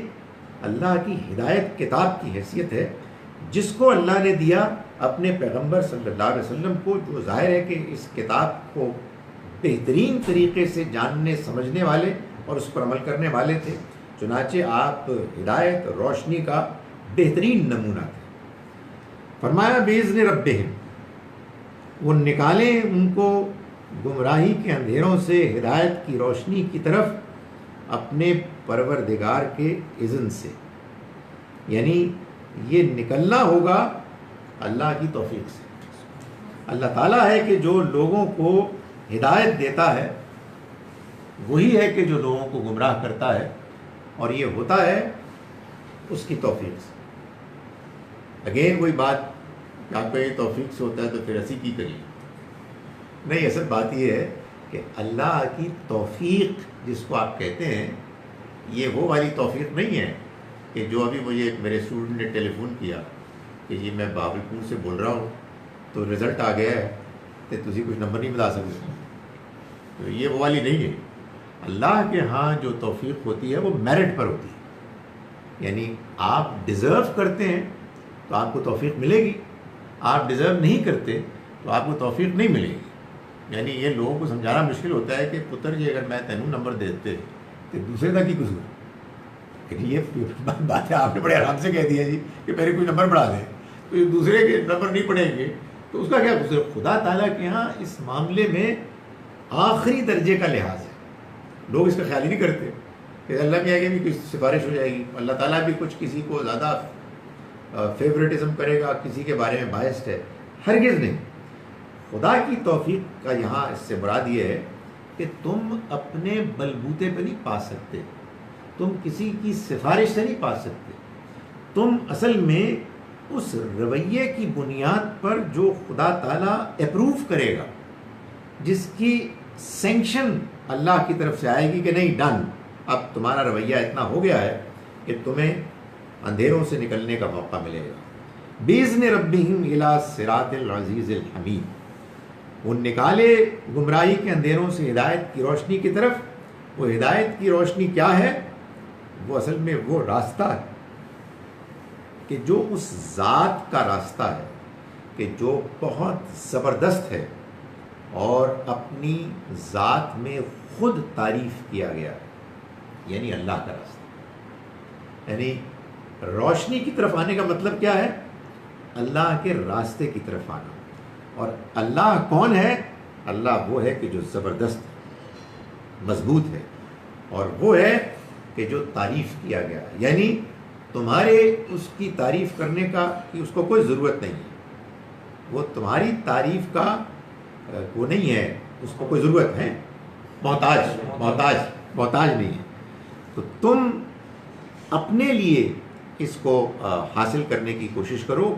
اللہ کی ہدایت کتاب کی حیثیت ہے، جس کو اللہ نے دیا اپنے پیغمبر صلی اللہ علیہ وسلم کو، جو ظاہر ہے کہ اس کتاب کو بہترین طریقے سے جاننے سمجھنے والے اور اس پر عمل کرنے والے تھے۔ چنانچہ آپ ہدایت، روشنی کا بہترین نمونہ تھے۔ فرمایا بِإِذْنِ رَبِّهِمْ، وہ نکالیں ان کو گمراہی کے اندھیروں سے ہدایت کی روشنی کی طرف اپنے پروردگار کے اذن سے، یعنی یہ نکلنا ہوگا اللہ کی توفیق سے۔ اللہ تعالیٰ ہے کہ جو لوگوں کو ہدایت دیتا ہے وہی ہے کہ جو لوگوں کو گمراہ کرتا ہے، اور یہ ہوتا ہے اس کی توفیق سے۔ اگین وہی بات کہ آپ کا یہ توفیق سے ہوتا ہے تو پھر ایسی کی کریے، نہیں، اصل بات یہ ہے کہ اللہ کی توفیق جس کو آپ کہتے ہیں، یہ وہ والی توفیق نہیں ہے کہ جو ابھی مجھے میرے اسٹوڈنٹ نے ٹیلی فون کیا کہ جی میں بہاولپور سے بول رہا ہوں تو رزلٹ آ گیا ہے تو تسی کچھ نمبر نہیں بتا سکتے، تو یہ وہ والی نہیں ہے۔ اللہ کے ہاں جو توفیق ہوتی ہے وہ میرٹ پر ہوتی ہے، یعنی آپ ڈیزرو کرتے ہیں تو آپ کو توفیق ملے گی، آپ ڈیزرو نہیں کرتے تو آپ کو توفیق نہیں ملے گی۔ یعنی یہ لوگوں کو سمجھانا مشکل ہوتا ہے کہ پتر جی اگر میں تینوں نمبر دیتے تو دوسرے کا کی قصور، یہ بات ہے آپ نے بڑے آرام سے کہہ دیا جی کہ میرے کوئی نمبر بڑھا دیں تو یہ دوسرے کے نمبر نہیں پڑھیں گے تو اس کا کیا قصور؟ خدا تعالیٰ کے ہاں اس معاملے میں آخری درجے کا لحاظ ہے، لوگ اس کا خیال ہی نہیں کرتے کہ اللہ کے آگے بھی کچھ سفارش ہو جائے گی، اللہ تعالیٰ بھی کچھ کسی کو زیادہ فیوریٹزم کرے گا، کسی کے بارے میں بائسڈ ہے، ہرگز نہیں۔ خدا کی توفیق کا یہاں اس سے مراد یہ ہے کہ تم اپنے بلبوتے پہ نہیں پا سکتے، تم کسی کی سفارش سے نہیں پا سکتے، تم اصل میں اس رویے کی بنیاد پر جو خدا تعالیٰ اپروو کرے گا، جس کی سینکشن اللہ کی طرف سے آئے گی کہ نہیں ڈن، اب تمہارا رویہ اتنا ہو گیا ہے کہ تمہیں اندھیروں سے نکلنے کا موقع ملے گا۔ بِإِذْنِ رَبِّهِمْ إِلَىٰ صِرَاطِ الْعَزِيزِ الْحَمِيدِ، وہ نکالے گمراہی کے اندھیروں سے ہدایت کی روشنی کی طرف۔ وہ ہدایت کی روشنی کیا ہے؟ وہ اصل میں وہ راستہ ہے کہ جو اس ذات کا راستہ ہے کہ جو بہت زبردست ہے اور اپنی ذات میں خود تعریف کیا گیا ہے، یعنی اللہ کا راستہ۔ یعنی روشنی کی طرف آنے کا مطلب کیا ہے؟ اللہ کے راستے کی طرف آنا۔ اور اللہ کون ہے؟ اللہ وہ ہے کہ جو زبردست ہے، مضبوط ہے، اور وہ ہے کہ جو تعریف کیا گیا ہے، یعنی تمہارے اس کی تعریف کرنے کا کہ اس کو کوئی ضرورت نہیں ہے، وہ تمہاری تعریف کا وہ نہیں ہے، اس کو کوئی ضرورت ہے، محتاج نہیں ہے۔ تو تم اپنے لیے اس کو حاصل کرنے کی کوشش کرو،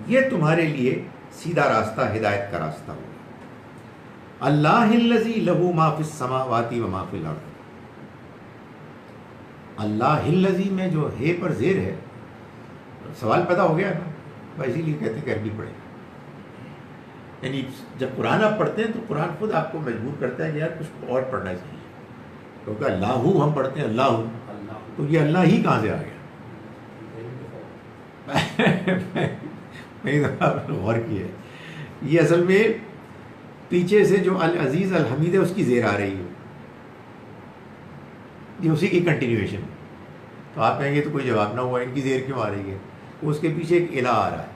یہ تمہارے لیے سیدھا راستہ ہدایت کا راستہ ہوگا۔ اللہ الذی لہ ما فی السماوات و ما فی الارض، اللہ الذی میں جو ہے پر زیر ہے، سوال پیدا ہو گیا نا، بس اسی لیے کہتے ہیں کہ عربی پڑھیں۔ یعنی جب قرآن آپ پڑھتے ہیں تو قرآن خود آپ کو مجبور کرتا ہے کہ یار کچھ اور پڑھنا چاہیے، کیونکہ اللہ ہم پڑھتے ہیں اللہ تو یہ اللہ ہی کہاں سے آ گیا؟ میں غور کیا ہے، یہ اصل میں پیچھے سے جو العزیز الحمید ہے اس کی زیر آ رہی ہے، یہ اسی کی کنٹینیویشن۔ تو آپ کہیں گے تو کوئی جواب نہ ہوا، ان کی زیر کیوں آ رہی ہے؟ اس کے پیچھے ایک الہ آ رہا ہے۔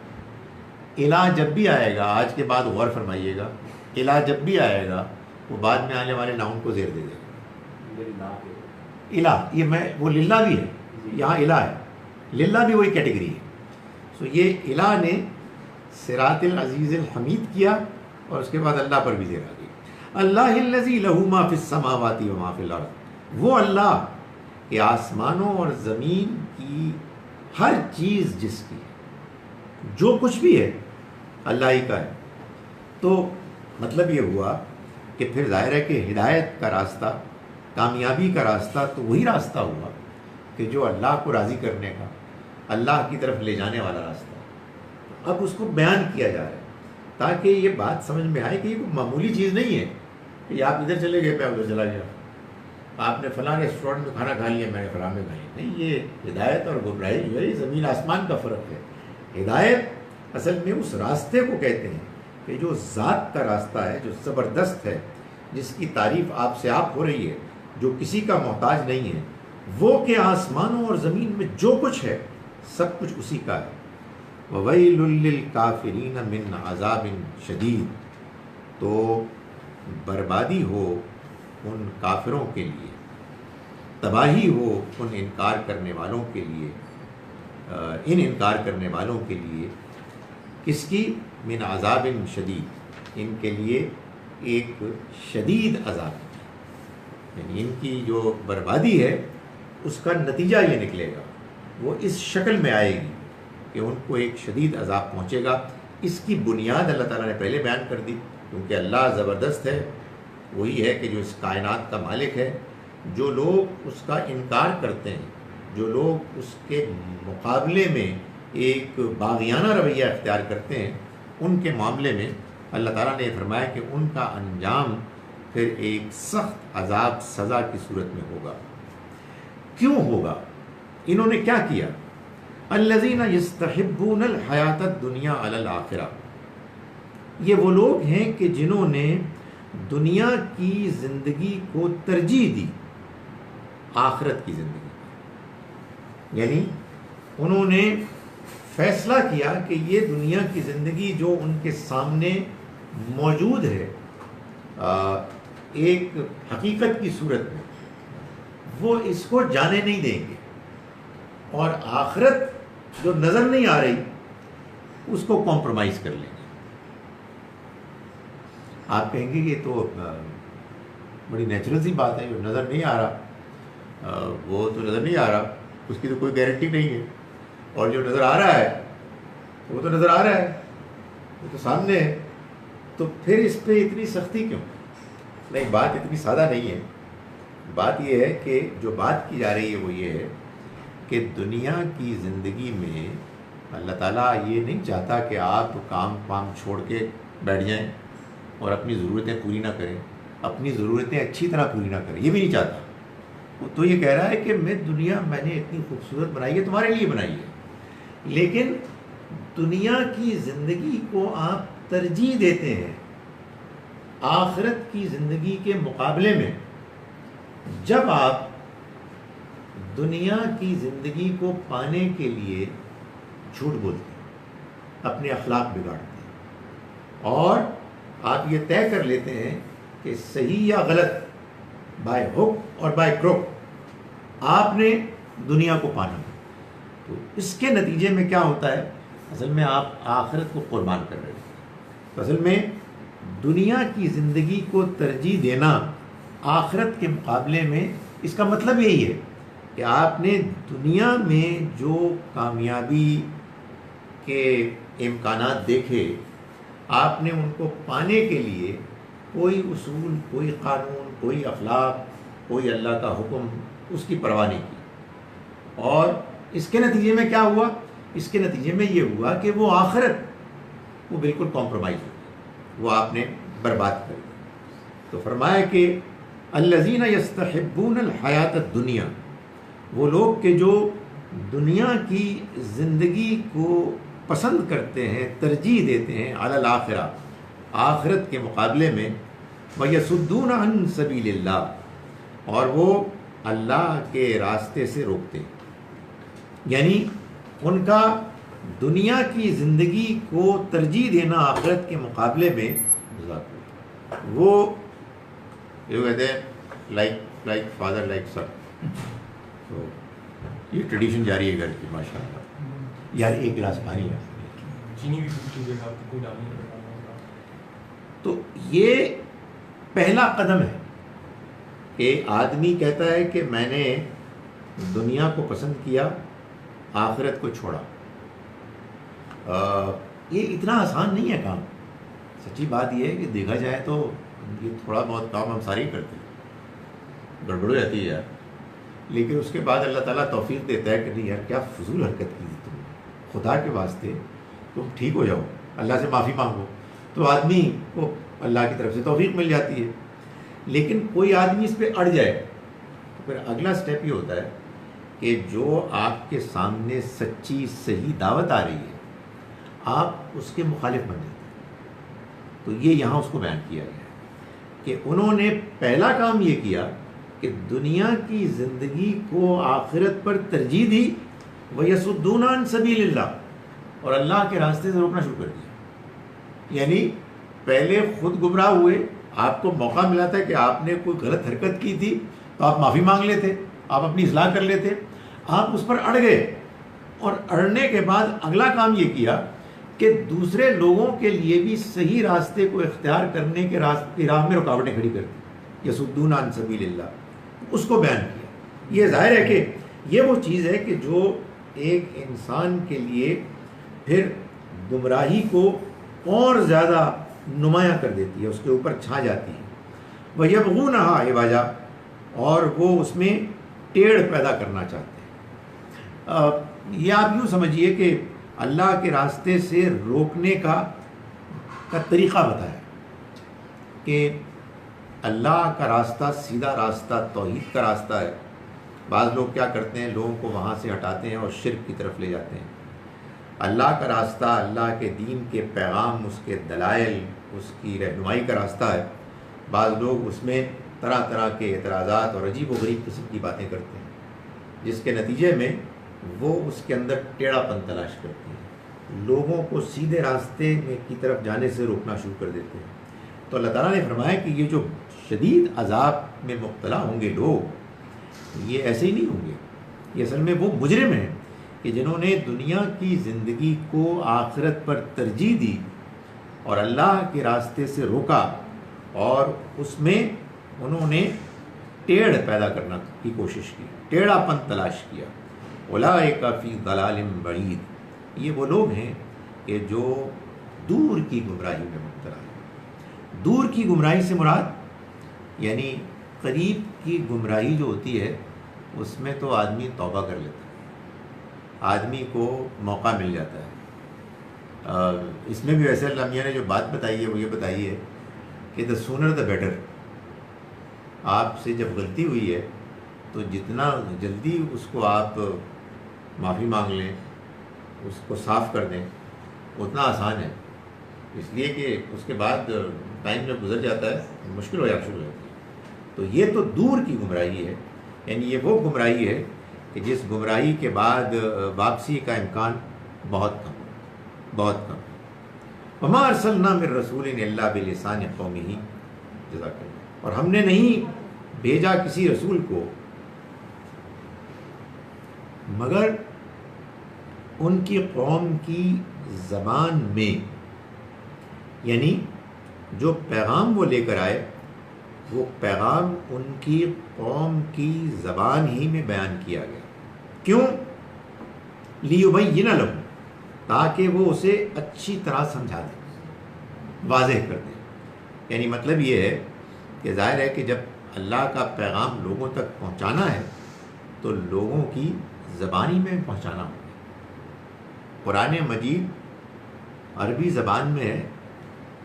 الہ جب بھی آئے گا، آج کے بعد غور فرمائیے گا، الہ جب بھی آئے گا وہ بعد میں آنے والے ناؤن کو زیر دے دے گا۔ الہ یہ میں وہ للہ بھی ہے، یہاں الہ ہے، للہ بھی وہی کیٹیگری ہے۔ سو یہ الہ نے صراط العزیز الحمید کیا اور اس کے بعد اللہ پر بھی زیر آ گئی۔ اللہ الذی لہ ما فی السماوات و ما فی الارض، وہ اللہ کہ آسمانوں اور زمین کی ہر چیز جس کی ہے، جو کچھ بھی ہے اللہ ہی کا ہے۔ تو مطلب یہ ہوا کہ پھر ظاہر ہے کہ ہدایت کا راستہ، کامیابی کا راستہ تو وہی راستہ ہوا کہ جو اللہ کو راضی کرنے کا، اللہ کی طرف لے جانے والا راستہ۔ اب اس کو بیان کیا جا رہا ہے تاکہ یہ بات سمجھ میں آئے کہ یہ کوئی معمولی چیز نہیں ہے کہ آپ ادھر چلے گئے میں ادھر چلا گیا، آپ نے فلاں ریسٹورینٹ میں کھانا کھا لیا میں نے فلاں میں کھا لیا، نہیں، یہ ہدایت اور گمراہی جو ہے زمین آسمان کا فرق ہے۔ ہدایت اصل میں اس راستے کو کہتے ہیں کہ جو ذات کا راستہ ہے، جو زبردست ہے، جس کی تعریف آپ سے آپ ہو رہی ہے، جو کسی کا محتاج نہیں ہے، وہ کہ آسمانوں اور زمین میں جو کچھ ہے سب کچھ اسی کا ہے۔ وَوَيْلٌ لِّلْكَافِرِينَ مِنْ عَذَابٍ شَدِيدٍ، تو بربادی ہو ان کافروں کے لیے، تباہی ہو ان انکار کرنے والوں کے لیے، ان انکار کرنے والوں کے لیے، کس کی؟ من عذاب شدید، ان کے لیے ایک شدید عذاب۔ یعنی ان کی جو بربادی ہے اس کا نتیجہ یہ نکلے گا، وہ اس شکل میں آئے گی کہ ان کو ایک شدید عذاب پہنچے گا۔ اس کی بنیاد اللہ تعالیٰ نے پہلے بیان کر دی، کیونکہ اللہ زبردست ہے، وہی ہے کہ جو اس کائنات کا مالک ہے۔ جو لوگ اس کا انکار کرتے ہیں، جو لوگ اس کے مقابلے میں ایک باغیانہ رویہ اختیار کرتے ہیں، ان کے معاملے میں اللہ تعالیٰ نے فرمایا کہ ان کا انجام پھر ایک سخت عذاب سزا کی صورت میں ہوگا۔ کیوں ہوگا؟ انہوں نے کیا کیا؟ الذین یستحبون الحیات الدنیا علی الآخرہ، یہ وہ لوگ ہیں کہ جنہوں نے دنیا کی زندگی کو ترجیح دی آخرت کی زندگی، یعنی انہوں نے فیصلہ کیا کہ یہ دنیا کی زندگی جو ان کے سامنے موجود ہے ایک حقیقت کی صورت میں، وہ اس کو جانے نہیں دیں گے، اور آخرت جو نظر نہیں آ رہی اس کو کمپرومائز کر لیں گے۔ آپ کہیں گے یہ تو بڑی نیچرل سی بات ہے، جو نظر نہیں آ رہا وہ تو نظر نہیں آ رہا، اس کی تو کوئی گارنٹی نہیں ہے، اور جو نظر آ رہا ہے وہ تو نظر آ رہا ہے، وہ تو سامنے ہے، تو پھر اس پہ اتنی سختی کیوں؟ نہیں، بات اتنی سادہ نہیں ہے۔ بات یہ ہے کہ جو بات کی جا رہی ہے وہ یہ ہے کہ دنیا کی زندگی میں اللہ تعالیٰ یہ نہیں چاہتا کہ آپ کام چھوڑ کے بیٹھ جائیں اور اپنی ضرورتیں پوری نہ کریں، اپنی ضرورتیں اچھی طرح پوری نہ کریں، یہ بھی نہیں چاہتا۔ وہ تو یہ کہہ رہا ہے کہ میں نے اتنی خوبصورت بنائی ہے، تمہارے لیے بنائی ہے، لیکن دنیا کی زندگی کو آپ ترجیح دیتے ہیں آخرت کی زندگی کے مقابلے میں۔ جب آپ دنیا کی زندگی کو پانے کے لیے جھوٹ بولتے ہیں، اپنے اخلاق بگاڑتے ہیں، اور آپ یہ طے کر لیتے ہیں کہ صحیح یا غلط، بائی ہک اور بائی کروک آپ نے دنیا کو پانا ہے، تو اس کے نتیجے میں کیا ہوتا ہے؟ اصل میں آپ آخرت کو قربان کر رہے ہیں۔ تو اصل میں دنیا کی زندگی کو ترجیح دینا آخرت کے مقابلے میں، اس کا مطلب یہی ہے کہ آپ نے دنیا میں جو کامیابی کے امکانات دیکھے، آپ نے ان کو پانے کے لیے کوئی اصول، کوئی قانون، کوئی اخلاق، کوئی اللہ کا حکم، اس کی پرواہ نہیں کی، اور اس کے نتیجے میں کیا ہوا؟ اس کے نتیجے میں یہ ہوا کہ وہ آخرت وہ بالکل کمپرومائز ہو گئی، وہ آپ نے برباد کر دی۔ تو فرمایا کہ الذین یستحبون الحیات الدنیا، وہ لوگ کہ جو دنیا کی زندگی کو پسند کرتے ہیں، ترجیح دیتے ہیں علی الآخرہ، آخرت کے مقابلے میں، وَيَصُدُّونَ عَن سَبِيلِ اللَّهِ، اور وہ اللہ کے راستے سے روکتے ہیں، یعنی ان کا دنیا کی زندگی کو ترجیح دینا آخرت کے مقابلے میں، وہ یہ کہتے ہیں لائک فادر لائک سر۔ تو یہ ٹریڈیشن جاری ہے گھر کی، ماشاء اللہ۔ یار ایک گلاس پانی ہے، چینی بھی کچھ چیزیں آپ کو ڈالنی ہے۔ تو یہ پہلا قدم ہے کہ آدمی کہتا ہے کہ میں نے دنیا کو پسند کیا، آخرت کو چھوڑا۔ یہ اتنا آسان نہیں ہے کام۔ سچی بات یہ ہے کہ دیکھا جائے تو یہ تھوڑا بہت کام ہم سارے ہی کرتے ہیں، گڑبڑ رہتی ہے یار، لیکن اس کے بعد اللہ تعالیٰ توفیق دیتا ہے کہ نہیں یار کیا فضول حرکت کی تھی تم، خدا کے واسطے تم ٹھیک ہو جاؤ، اللہ سے معافی مانگو، تو آدمی کو اللہ کی طرف سے توفیق مل جاتی ہے۔ لیکن کوئی آدمی اس پہ اڑ جائے تو پھر اگلا سٹیپ یہ ہوتا ہے کہ جو آپ کے سامنے سچی صحیح دعوت آ رہی ہے، آپ اس کے مخالف بن جاتے ہیں۔ تو یہ یہاں اس کو بیان کیا گیا ہے کہ انہوں نے پہلا کام یہ کیا کہ دنیا کی زندگی کو آخرت پر ترجیح دی، وَيَصُدُّونَ عَن سَبِيلِ اللَّهِ، اور اللہ کے راستے سے روکنا شروع کر دیا۔ یعنی پہلے خود گمراہ ہوئے، آپ کو موقع ملا تھا کہ آپ نے کوئی غلط حرکت کی تھی تو آپ معافی مانگ لیتے، آپ اپنی اصلاح کر لیتے، آپ اس پر اڑ گئے، اور اڑنے کے بعد اگلا کام یہ کیا کہ دوسرے لوگوں کے لیے بھی صحیح راستے کو اختیار کرنے کے راہ میں رکاوٹیں کھڑی کر دی۔ یصدون عن سبیل اللہ، اس کو بیان کیا۔ یہ ظاہر ہے کہ یہ وہ چیز ہے کہ جو ایک انسان کے لیے پھر گمراہی کو اور زیادہ نمایاں کر دیتی ہے، اس کے اوپر چھا جاتی ہے۔ وَيَبْغُونَهَا عِوَجًا، اور وہ اس میں ٹیڑھ پیدا کرنا چاہتے ہیں۔ یہ آپ یوں سمجھیے کہ اللہ کے راستے سے روکنے کا طریقہ بتایا کہ اللہ کا راستہ سیدھا راستہ توحید کا راستہ ہے۔ بعض لوگ کیا کرتے ہیں، لوگوں کو وہاں سے ہٹاتے ہیں اور شرک کی طرف لے جاتے ہیں۔ اللہ کا راستہ اللہ کے دین کے پیغام، اس کے دلائل، اس کی رہنمائی کا راستہ ہے۔ بعض لوگ اس میں طرح طرح کے اعتراضات اور عجیب و غریب قسم کی باتیں کرتے ہیں، جس کے نتیجے میں وہ اس کے اندر ٹیڑھا پن تلاش کرتے ہیں، لوگوں کو سیدھے راستے میں کی طرف جانے سے روکنا شروع کر دیتے ہیں۔ تو اللہ تعالیٰ نے فرمایا کہ یہ جو شدید عذاب میں مبتلا ہوں گے لوگ، یہ ایسے ہی نہیں ہوں گے، یہ اصل میں وہ مجرم ہیں کہ جنہوں نے دنیا کی زندگی کو آخرت پر ترجیح دی اور اللہ کے راستے سے روکا، اور اس میں انہوں نے ٹیڑھ پیدا کرنا کی کوشش کی، ٹیڑھا پن تلاش کیا۔ اولئک فی ضلال بعید، یہ وہ لوگ ہیں کہ جو دور کی گمراہی میں مبتلا ہیں۔ دور کی گمراہی سے مراد یعنی قریب کی گمراہی جو ہوتی ہے اس میں تو آدمی توبہ کر لیتا ہے، آدمی کو موقع مل جاتا ہے۔ اس میں بھی ویسے اللہ میاں نے جو بات بتائی ہے وہ یہ بتائی ہے کہ the sooner the better۔ آپ سے جب غلطی ہوئی ہے تو جتنا جلدی اس کو آپ معافی مانگ لیں، اس کو صاف کر دیں، اتنا آسان ہے، اس لیے کہ اس کے بعد ٹائم جب گزر جاتا ہے مشکل ہو جانا شروع ہو جاتی ہے۔ تو یہ تو دور کی گمراہی ہے، یعنی یہ وہ گمراہی ہے کہ جس گمراہی کے بعد واپسی کا امکان بہت کم، بہت کم۔ وما ارسلنا من رسول الا بلسان قومہ، جزاک اللہ، اور ہم نے نہیں بھیجا کسی رسول کو مگر ان کی قوم کی زبان میں، یعنی جو پیغام وہ لے کر آئے وہ پیغام ان کی قوم کی زبان ہی میں بیان کیا گیا۔ کیوں؟ لیبین لہم، تاکہ وہ اسے اچھی طرح سمجھا دیں، واضح کر دیں۔ یعنی مطلب یہ ہے کہ ظاہر ہے کہ جب اللہ کا پیغام لوگوں تک پہنچانا ہے تو لوگوں کی زبانی میں پہنچانا ہوگا۔ قرآن مجید عربی زبان میں ہے،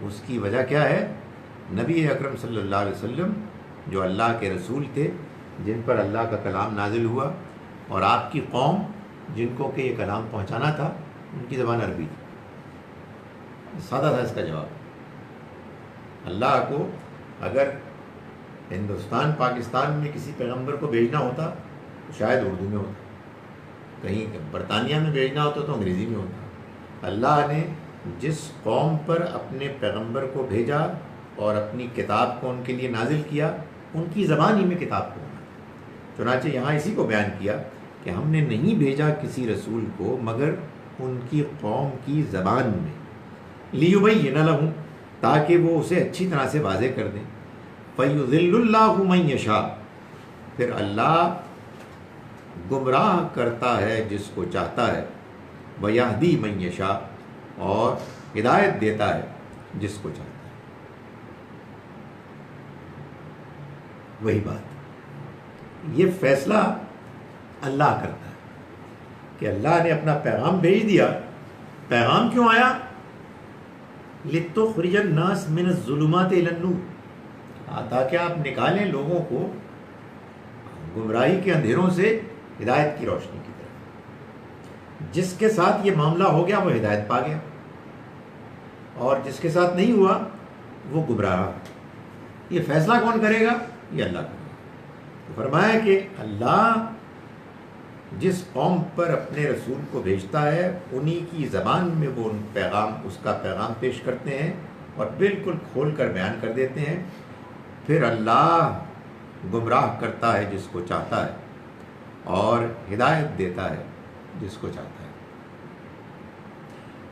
اس کی وجہ کیا ہے؟ نبی اکرم صلی اللہ علیہ وسلم جو اللہ کے رسول تھے، جن پر اللہ کا کلام نازل ہوا، اور آپ کی قوم جن کو کہ یہ کلام پہنچانا تھا، ان کی زبان عربی تھی۔ سادہ تھا اس کا جواب۔ اللہ کو اگر ہندوستان پاکستان میں کسی پیغمبر کو بھیجنا ہوتا تو شاید اردو میں ہوتا، کہیں برطانیہ میں بھیجنا ہوتا تو انگریزی میں ہوتا۔ اللہ نے جس قوم پر اپنے پیغمبر کو بھیجا اور اپنی کتاب کو ان کے لیے نازل کیا، ان کی زبان ہی میں کتاب کو ہونا۔ چنانچہ یہاں اسی کو بیان کیا کہ ہم نے نہیں بھیجا کسی رسول کو مگر ان کی قوم کی زبان میں، لیبین لہم، تاکہ وہ اسے اچھی طرح سے واضح کر دیں۔ فیضل اللہ من یشاء، پھر اللہ گمراہ کرتا ہے جس کو چاہتا ہے، ویہدی من یشاء، اور ہدایت دیتا ہے جس کو چاہتا ہے۔ وہی بات، یہ فیصلہ اللہ کرتا ہے کہ اللہ نے اپنا پیغام بھیج دیا۔ پیغام کیوں آیا؟ لِتُخْرِجَ النَّاسَ مِنَ الظُّلُمَاتِ إِلَى النُّورِ، تاکہ آپ نکالیں لوگوں کو گمراہی کے اندھیروں سے ہدایت کی روشنی کی طرف۔ جس کے ساتھ یہ معاملہ ہو گیا وہ ہدایت پا گیا، اور جس کے ساتھ نہیں ہوا وہ گمراہ۔ یہ فیصلہ کون کرے گا؟ یہ اللہ کرے گا۔ تو فرمایا کہ اللہ جس قوم پر اپنے رسول کو بھیجتا ہے انہی کی زبان میں وہ اس کا پیغام پیش کرتے ہیں اور بالکل کھول کر بیان کر دیتے ہیں۔ پھر اللہ گمراہ کرتا ہے جس کو چاہتا ہے اور ہدایت دیتا ہے جس کو چاہتا ہے۔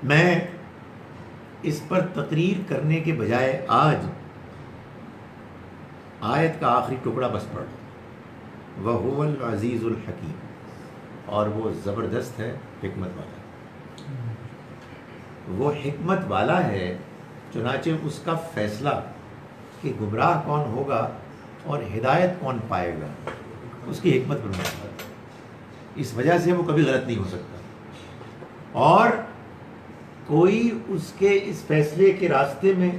میں اس پر تقریر کرنے کے بجائے آج آیت کا آخری ٹکڑا بس پڑھ لوں۔ وَهُوَ الْعَزِيزُ الْحَكِيمُ، اور وہ زبردست ہے، حکمت والا، وہ حکمت والا ہے. چنانچہ اس کا فیصلہ کہ گمراہ کون ہوگا اور ہدایت کون پائے گا اس کی حکمت بناتا ہے. اس وجہ سے وہ کبھی غلط نہیں ہو سکتا، اور کوئی اس کے اس فیصلے کے راستے میں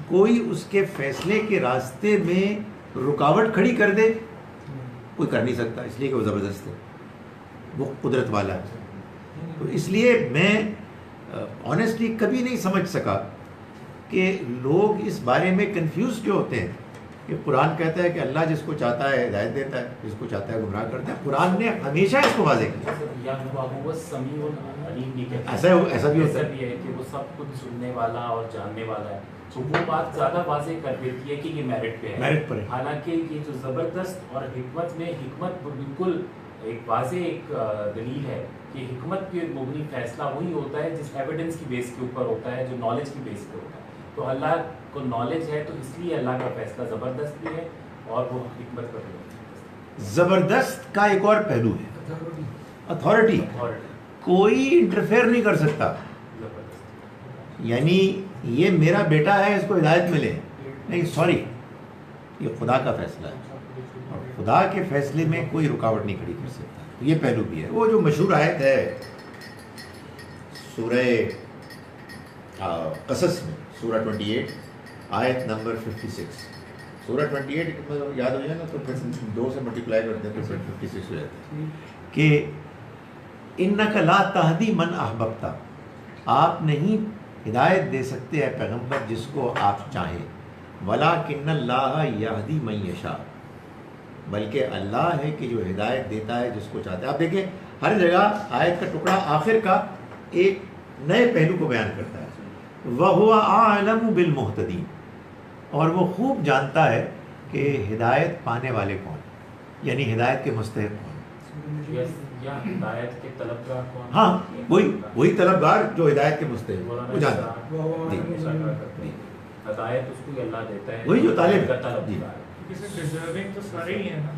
کوئی اس کے فیصلے کے راستے میں رکاوٹ کھڑی کر دے، کوئی کر نہیں سکتا، اس لیے کہ وہ زبردست ہے، وہ قدرت والا ہے. تو اس لیے میں آنیسٹلی کبھی نہیں سمجھ سکا کہ لوگ اس بارے میں کنفیوز کیوں ہوتے ہیں کہ قرآن کہتا ہے کہ اللہ جس کو چاہتا ہے ہدایت دیتا ہے، جس کو چاہتا ہے گمراہ کرتا ہے. قرآن نے ہمیشہ اس کو واضح کیا. ایسا بھی ہوتا ہے کہ وہ سب کچھ سننے والا اور جاننے والا ہے، تو وہ بات زیادہ واضح کر دیتی ہے کہ یہ میرٹ پہ ہے. حالانکہ یہ جو زبردست اور حکمت میں، حکمت بالکل ایک واضح ایک دلیل ہے کہ حکمت کے مبنی فیصلہ وہی ہوتا ہے جس ایویڈنس کی بیس کے اوپر ہوتا ہے، جو نالج کی بیس پہ ہوتا ہے. تو اللہ کو نالج ہے، تو اس لیے اللہ کا فیصلہ زبردست بھی ہے اور وہ حکمت پر بھی ہے. زبردست کا ایک اور پہلو ہے اتھارٹی. کوئی انٹرفیئر نہیں کر سکتا. یعنی یہ میرا بیٹا ہے، اس کو ہدایت ملے، نہیں، سوری، یہ خدا کا فیصلہ ہے، اور خدا کے فیصلے میں کوئی رکاوٹ نہیں کھڑی کر سکتا. یہ پہلو بھی ہے. وہ جو مشہور آیت ہے سورہ قصص میں، سورہ 28 آیت نمبر 56. سورہ 28 یاد ہو جائے نا تو پھر 2 سے ملٹیپلائی کرتے ہیں تو پھر 56 ہو جاتا ہے کہ اِنَّكَ لَا تَهْدِي مَنْ أَحْبَبْتَ، آپ نہیں ہدایت دے سکتے ہیں پیغمبر جس کو آپ چاہیں، وَلَٰكِنَّ اللَّهَ يَهْدِي مَن يَشَاءُ، بلکہ اللہ ہے کہ جو ہدایت دیتا ہے جس کو چاہتا ہے. آپ دیکھیں ہر جگہ آیت کا ٹکڑا آخر کا ایک نئے پہلو کو بیان کرتا ہے. وَهُوَ أَعْلَمُ بِالْمُهْتَدِينَ، اور وہ خوب جانتا ہے کہ ہدایت پانے والے کون، یعنی ہدایت کے مستحق کون. یا ہدایت کے طلبگار کون؟ ہاں، وہی طلبگار جو ہدایت کے مستحق وہ جانتا ہے. ہدایت اس کو اللہ دیتا ہے، وہی جو طالب کا طلبگار. ڈیزرونگ تو سارے ہی ہیں نا،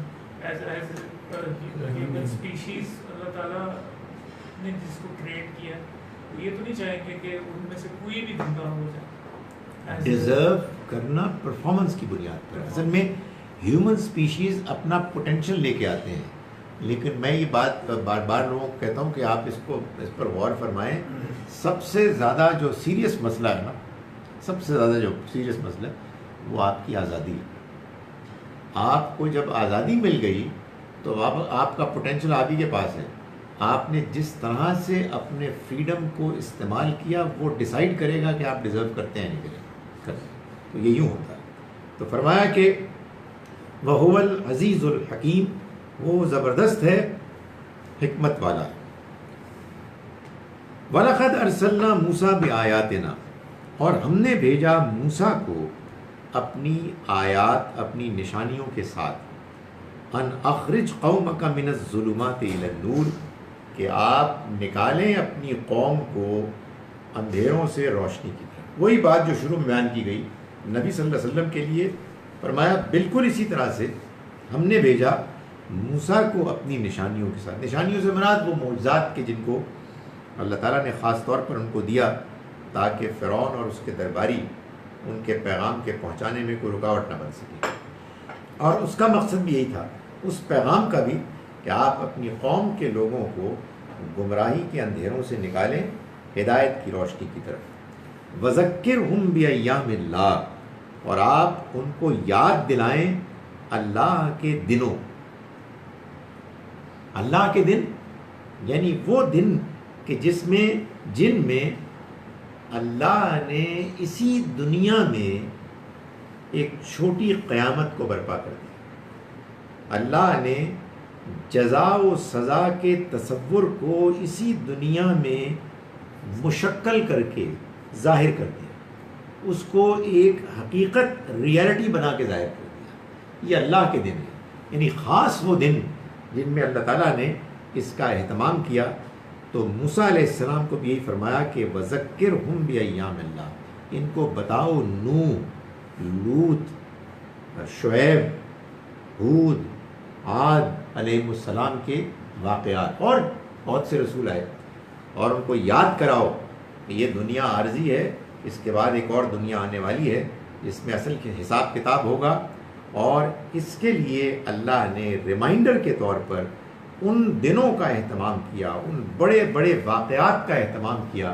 ایز ہیومن اسپیشیز اللہ تعالیٰ نے جس کو کریٹ کیا، یہ تو نہیں چاہیں گے کہ ان میں سے کوئی بھی گمراہ ہو جائے. ڈیزرو کرنا پرفارمنس کی بنیاد پر. اصل میں ہیومن اسپیشیز اپنا پوٹینشیل لے کے آتے ہیں، لیکن میں یہ بات بار بار لوگوں کو کہتا ہوں کہ آپ اس پر غور فرمائیں. سب سے زیادہ جو سیریس مسئلہ ہے نا، سب سے زیادہ جو سیریس مسئلہ ہے وہ آپ کی آزادی ہے. آپ کو جب آزادی مل گئی تو آپ کا پوٹینشیل آپ ہی کے پاس ہے. آپ نے جس طرح سے اپنے فریڈم کو استعمال کیا وہ ڈیسائیڈ کرے گا کہ آپ ڈیزرو کرتے ہیں نہیں کرتے. تو یہ یوں ہوتا ہے. تو فرمایا کہ وَهُوَ الْعَزِيزُ الْحَكِيمُ، وہ زبردست ہے، حکمت والا. وَلَقَدْ أَرْسَلْنَا مُوسَىٰ بِآيَاتِنَا، اور ہم نے بھیجا موسیٰ کو اپنی آیات، اپنی نشانیوں کے ساتھ، ان اخرج قومک من الظلمات الی النور، کہ آپ نکالیں اپنی قوم کو اندھیروں سے روشنی کی طرف. وہی بات جو شروع میں بیان کی گئی نبی صلی اللہ علیہ وسلم کے لیے، فرمایا بالکل اسی طرح سے ہم نے بھیجا موسیٰ کو اپنی نشانیوں کے ساتھ. نشانیوں سے مراد وہ معجزات کے جن کو اللہ تعالیٰ نے خاص طور پر ان کو دیا تاکہ فرعون اور اس کے درباری ان کے پیغام کے پہنچانے میں کوئی رکاوٹ نہ بن سکے. اور اس کا مقصد بھی یہی تھا، اس پیغام کا بھی، کہ آپ اپنی قوم کے لوگوں کو گمراہی کے اندھیروں سے نکالیں ہدایت کی روشنی کی طرف. وَذَكِّرْهُمْ بِأَيَّامِ اللَّهِ، اور آپ ان کو یاد دلائیں اللہ کے دنوں. اللہ کے دن یعنی وہ دن کہ جن میں اللہ نے اسی دنیا میں ایک چھوٹی قیامت کو برپا کر دیا. اللہ نے جزا و سزا کے تصور کو اسی دنیا میں مشکل کر کے ظاہر کر دیا، اس کو ایک حقیقت ریئلٹی بنا کے ظاہر کر دیا. یہ اللہ کے دن ہے، یعنی خاص وہ دن جن میں اللہ تعالیٰ نے اس کا اہتمام کیا. تو موسیٰ علیہ السلام کو بھی یہی فرمایا کہ وَذَكِّرْهُمْ بِأَيَّامِ اللَّهِ، ان کو بتاؤ نوح، لوط، شعیب ہود، عاد علیہ السلام کے واقعات، اور بہت سے رسول آئے، اور ان کو یاد کراؤ کہ یہ دنیا عارضی ہے، اس کے بعد ایک اور دنیا آنے والی ہے جس میں اصل کے حساب کتاب ہوگا، اور اس کے لیے اللہ نے ریمائنڈر کے طور پر ان دنوں کا اہتمام کیا، ان بڑے بڑے واقعات کا اہتمام کیا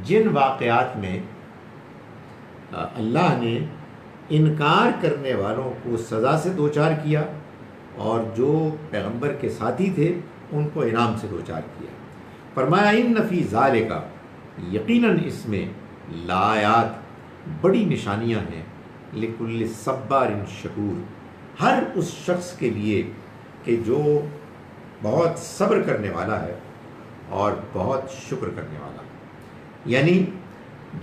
جن واقعات میں اللہ نے انکار کرنے والوں کو سزا سے دوچار کیا، اور جو پیغمبر کے ساتھی تھے ان کو انعام سے دوچار کیا۔ فرمایا ان فی ذالک، یقیناً اس میں لآیات، بڑی نشانیاں ہیں، لکل صبار شکور، ہر اس شخص کے لیے کہ جو بہت صبر کرنے والا ہے اور بہت شکر کرنے والا ہے۔ یعنی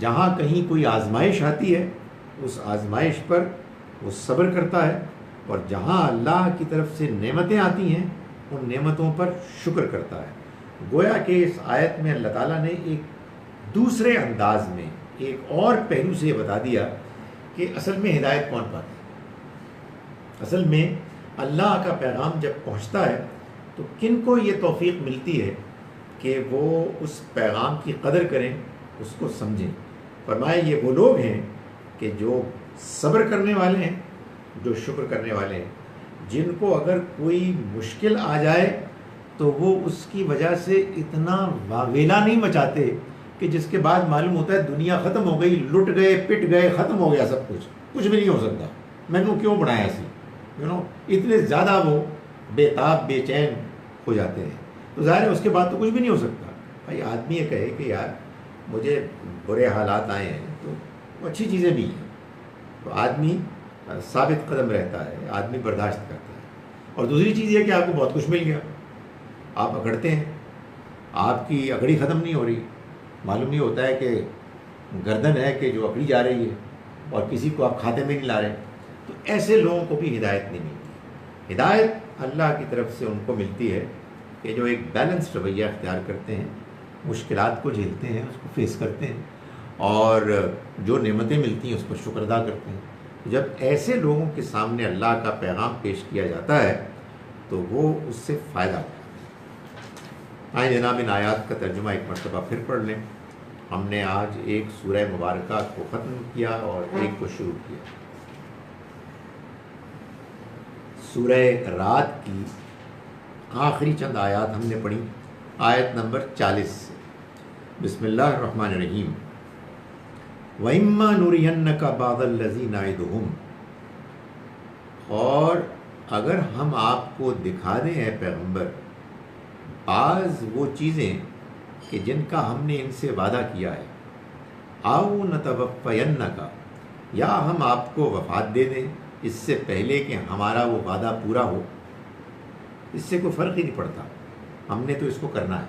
جہاں کہیں کوئی آزمائش آتی ہے اس آزمائش پر وہ صبر کرتا ہے، اور جہاں اللہ کی طرف سے نعمتیں آتی ہیں ان نعمتوں پر شکر کرتا ہے۔ گویا کہ اس آیت میں اللہ تعالیٰ نے ایک دوسرے انداز میں ایک اور پہلو سے یہ بتا دیا کہ اصل میں ہدایت کون پاتا ہے۔ اصل میں اللہ کا پیغام جب پہنچتا ہے تو کن کو یہ توفیق ملتی ہے کہ وہ اس پیغام کی قدر کریں، اس کو سمجھیں۔ فرمایا یہ وہ لوگ ہیں کہ جو صبر کرنے والے ہیں، جو شکر کرنے والے ہیں، جن کو اگر کوئی مشکل آ جائے تو وہ اس کی وجہ سے اتنا واویلا نہیں مچاتے کہ جس کے بعد معلوم ہوتا ہے دنیا ختم ہو گئی، لٹ گئے، پٹ گئے، ختم ہو گیا سب کچھ بھی نہیں ہو سکتا، میں نے کیوں بنایا سی، اتنے زیادہ وہ بے تاب بے چین ہو جاتے ہیں۔ تو ظاہر ہے اس کے بعد تو کچھ بھی نہیں ہو سکتا۔ بھائی آدمی یہ کہے کہ یار مجھے برے حالات آئے ہیں تو وہ اچھی چیزیں بھی ہیں، تو آدمی ثابت قدم رہتا ہے، آدمی برداشت کرتا ہے۔ اور دوسری چیز یہ کہ آپ کو بہت کچھ مل گیا، آپ اکڑتے ہیں، آپ کی اکڑی ختم نہیں ہو رہی، معلوم نہیں ہوتا ہے کہ گردن ہے کہ جو اکڑی جا رہی ہے، اور کسی کو آپ کھاتے میں نہیں لا رہے، تو ایسے لوگوں کو بھی ہدایت نہیں ملتی۔ ہدایت اللہ کی طرف سے ان کو ملتی ہے کہ جو ایک بیلنس رویہ اختیار کرتے ہیں، مشکلات کو جھیلتے ہیں، اس کو فیس کرتے ہیں، اور جو نعمتیں ملتی ہیں اس پر شکر ادا کرتے ہیں۔ جب ایسے لوگوں کے سامنے اللہ کا پیغام پیش کیا جاتا ہے تو وہ اس سے فائدہ اٹھاتے ہیں۔ آئیں جناب ان آیات کا ترجمہ ایک مرتبہ پھر پڑھ لیں۔ ہم نے آج ایک سورہ مبارکہ کو ختم کیا اور ایک کو شروع کیا۔ سورہ رات کی آخری چند آیات ہم نے پڑھی، آیت نمبر 40 سے۔ بسم اللہ الرحمن الرحیم۔ وَإِمَّا نُرِيَنَّكَ بَعْضَ الَّذِي نَعِدُهُمْ، اور اگر ہم آپ کو دکھا دیں اے پیغمبر بعض وہ چیزیں کہ جن کا ہم نے ان سے وعدہ کیا ہے، آؤ نَتَوَفَّيَنَّكَ، یا ہم آپ کو وفات دے دیں اس سے پہلے کہ ہمارا وہ وعدہ پورا ہو، اس سے کوئی فرق ہی نہیں پڑتا، ہم نے تو اس کو کرنا ہے۔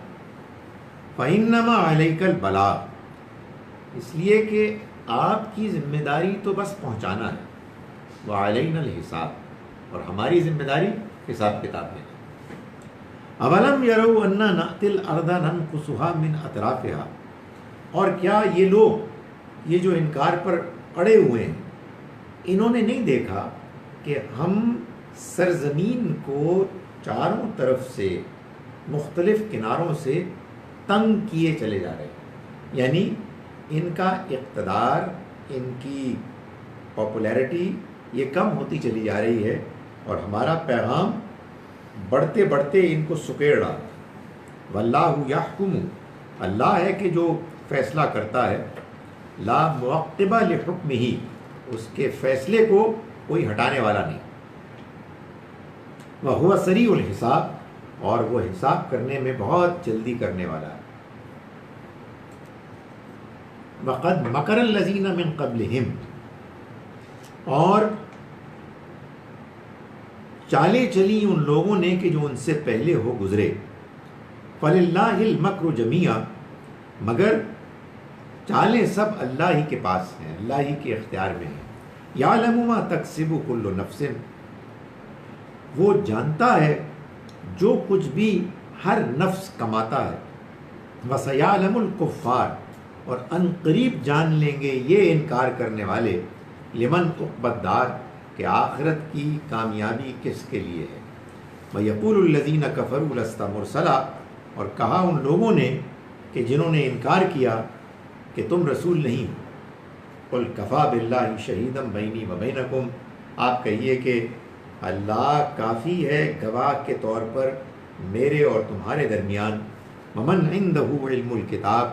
فَإِنَّمَا عَلَيْكَ الْبَلَاغُ، اس لیے کہ آپ کی ذمہ داری تو بس پہنچانا ہے، وَعَلَيْنَا الْحِسَابُ، اور ہماری ذمہ داری حساب کتاب لینا۔ اولم يروا انا نأتي الارض ننقصها من اطرافها، اور کیا یہ لوگ یہ جو انکار پر اڑے ہوئے ہیں انہوں نے نہیں دیکھا کہ ہم سرزمین کو چاروں طرف سے مختلف کناروں سے تنگ کیے چلے جا رہے ہیں، یعنی ان کا اقتدار، ان کی پاپولیرٹی یہ کم ہوتی چلی جا رہی ہے، اور ہمارا پیغام بڑھتے بڑھتے ان کو سکیڑ رہا۔ واللہ یحکم، اللہ ہے کہ جو فیصلہ کرتا ہے، لا معقب لحکمہ، اس کے فیصلے کو کوئی ہٹانے والا نہیں۔ وہو سریع الحساب، اور وہ حساب کرنے میں بہت جلدی کرنے والا ہے۔ وقد مکر الذین من قبلہم، اور چالیں چلی ان لوگوں نے کہ جو ان سے پہلے ہو گزرے۔ فللہ المکر جمیعا، مگر چالیں سب اللہ ہی کے پاس ہیں، اللہ ہی کے اختیار میں ہیں۔ یعلم ما تکسب کل نفس، وہ جانتا ہے جو کچھ بھی ہر نفس کماتا ہے۔ وسیعلم الکفار، اور ان قریب جان لیں گے یہ انکار کرنے والے، لمن عقبی الدار، کہ آخرت کی کامیابی کس کے لیے ہے. وَيَقُولُ الَّذِينَ كَفَرُوا لَسْتَ مُرْسَلًا، اور کہا ان لوگوں نے کہ جنہوں نے انکار کیا کہ تم رسول نہیں ہو. قُلْ كَفَى بِاللَّهِ شَهِيدًا بَيْنِي وَبَيْنَكُمْ، آپ کہیے کہ اللہ کافی ہے گواہ کے طور پر میرے اور تمہارے درمیان. وَمَنْ عِنْدَهُ عِلْمُ الْكِتَابِ،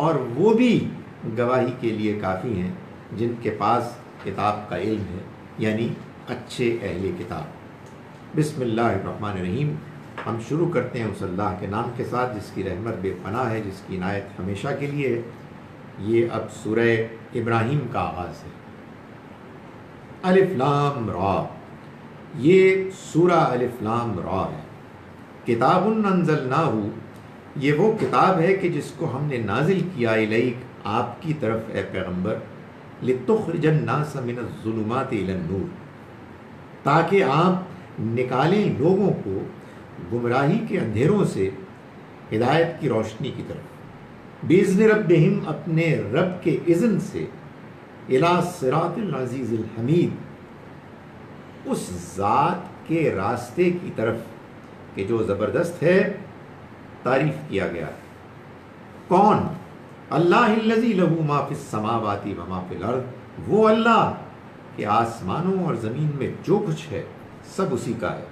اور وہ بھی گواہی کے لیے کافی ہیں جن کے پاس کتاب کا علم ہے، یعنی اچھے اہل کتاب. بسم اللہ الرحمن الرحیم. ہم شروع کرتے ہیں اس اللہ کے نام کے ساتھ جس کی رحمت بے پناہ ہے، جس کی عنایت ہمیشہ کے لیے ہے. یہ اب سورہ ابراہیم کا آغاز ہے. الف لام را، یہ سورہ الف لام را ہے. کتاب انزلناہ، یہ وہ کتاب ہے کہ جس کو ہم نے نازل کیا الیک، آپ کی طرف اے پیغمبر، لتخرج الناس من الظلمات الی النور، تاکہ آپ نکالیں لوگوں کو گمراہی کے اندھیروں سے ہدایت کی روشنی کی طرف. باذن ربہم، اپنے رب کے اذن سے، الی صراط العزیز الحمید، اس ذات کے راستے کی طرف کہ جو زبردست ہے، تعریف کیا گیا ہے. کون؟ اللہ الذی لہ ما فی السماوات و ما فی الارض، وہ اللہ کہ آسمانوں اور زمین میں جو کچھ ہے سب اسی کا ہے.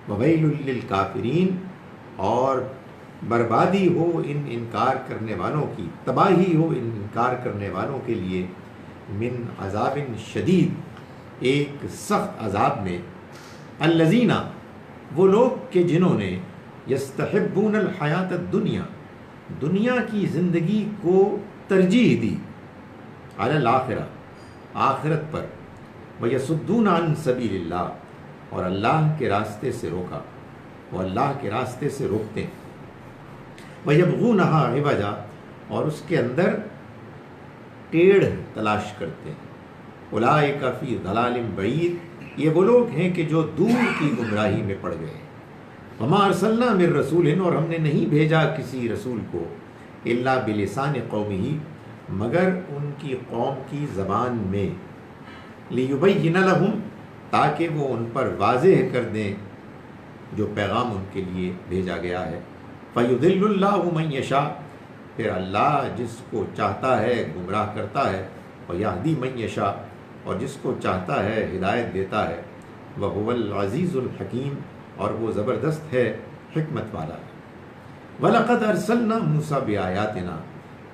وویل للکافرین، اور بربادی ہو ان انکار کرنے والوں کی، تباہی ہو ان انکار کرنے والوں کے لیے، من عذاب شدید، ایک سخت عذاب میں. الذین، وہ لوگ کہ جنہوں نے، یستحبون الحیات الدنیا، دنیا کی زندگی کو ترجیح دی، علی الآخرہ، آخرت پر، ویصدون عن سبیل اللہ، اور اللہ کے راستے سے روکا، وہ اللہ کے راستے سے روکتے ہیں. وَيَبْغُونَهَا عِوَجًا، اور اس کے اندر ٹیڑھ تلاش کرتے ہیں. اولئک فی ضلال بعید، یہ وہ لوگ ہیں کہ جو دور کی گمراہی میں پڑ گئے. وَمَا أَرْسَلْنَا مِن رَّسُولٍ، اور ہم نے نہیں بھیجا کسی رسول کو، إِلَّا بِلِسَانِ قَوْمِهِ، مگر ان کی قوم کی زبان میں، لِيُبَيِّنَ لَهُمْ، تاکہ وہ ان پر واضح کر دیں جو پیغام ان کے لیے بھیجا گیا ہے. فَيُضِلُّ اللَّهُ مَن يَشَاءُ، پھر اللہ جس کو چاہتا ہے گمراہ کرتا ہے. وَيَهْدِي مَن يَشَاءُ، اور جس کو چاہتا ہے ہدایت دیتا ہے. وَهُوَ الْعَزِيزُ الْحَكِيمُ، اور وہ زبردست ہے، حکمت والا ہے. وَلَقَدْ أَرْسَلْنَا مُوسَىٰ بِآيَاتِنَا،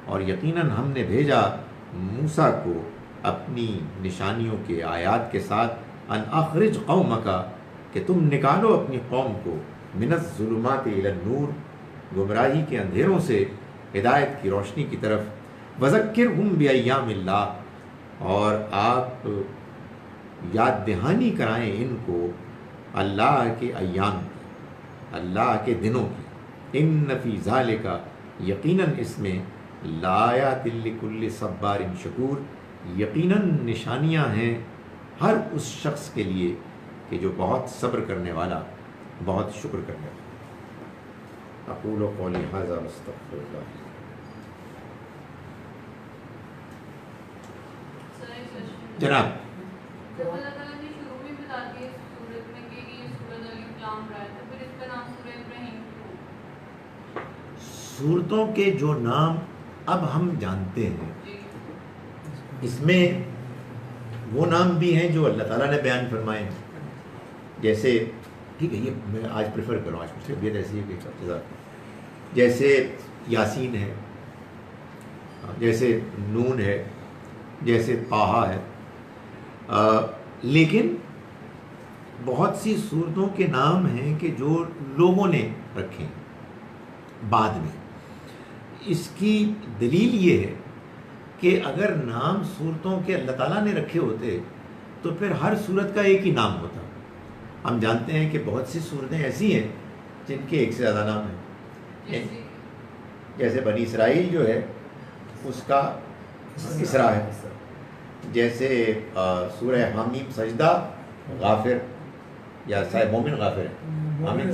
اور یقیناً ہم نے بھیجا موسیٰ کو اپنی نشانیوں کے آیات کے ساتھ، ان اخرج قومک، کہ تم نکالو اپنی قوم کو، من الظلمات الی النور، گمراہی کے اندھیروں سے ہدایت کی روشنی کی طرف. وذکرہم بایام اللہ، اور آپ یاد دہانی کرائیں ان کو اللہ کے ایام کی، اللہ کے دنوں کی. ان فی ذالک، یقیناً اس میں، لآیات لکل صبار شکور، یقیناً نشانیاں ہیں ہر اس شخص کے لیے کہ جو بہت صبر کرنے والا، بہت شکر کرنے والا. اقول قولی ھذا واستغفر اللہ. جناب، جب اللہ تعالیٰ نے شروع میں بتا دیا اس سورت میں کہ یہ سورۃ الف لام را ہے، تو پھر اس کا نام سورہ ابراہیم کیوں؟ صورتوں کے جو نام اب ہم جانتے ہیں، اس میں وہ نام بھی ہیں جو اللہ تعالیٰ نے بیان فرمائے ہیں. جیسے، ٹھیک ہے، یہ میں آج پریفر کروں، آج مجھ سے طبیعت ایسی ہے کہ جیسے یاسین ہے، جیسے نون ہے، جیسے طٰہٰ ہے. لیکن بہت سی صورتوں کے نام ہیں کہ جو لوگوں نے رکھے ہیں بعد میں. اس کی دلیل یہ ہے کہ اگر نام صورتوں کے اللہ تعالیٰ نے رکھے ہوتے تو پھر ہر صورت کا ایک ہی نام ہوتا. ہم جانتے ہیں کہ بہت سی صورتیں ایسی ہیں جن کے ایک سے زیادہ نام ہیں. جیسے بنی اسرائیل جو ہے اس کا اسراء ہے. جیسے سورہ حامیم سجدہ غافر، یا صاحب مومن غافر ہے. حامیم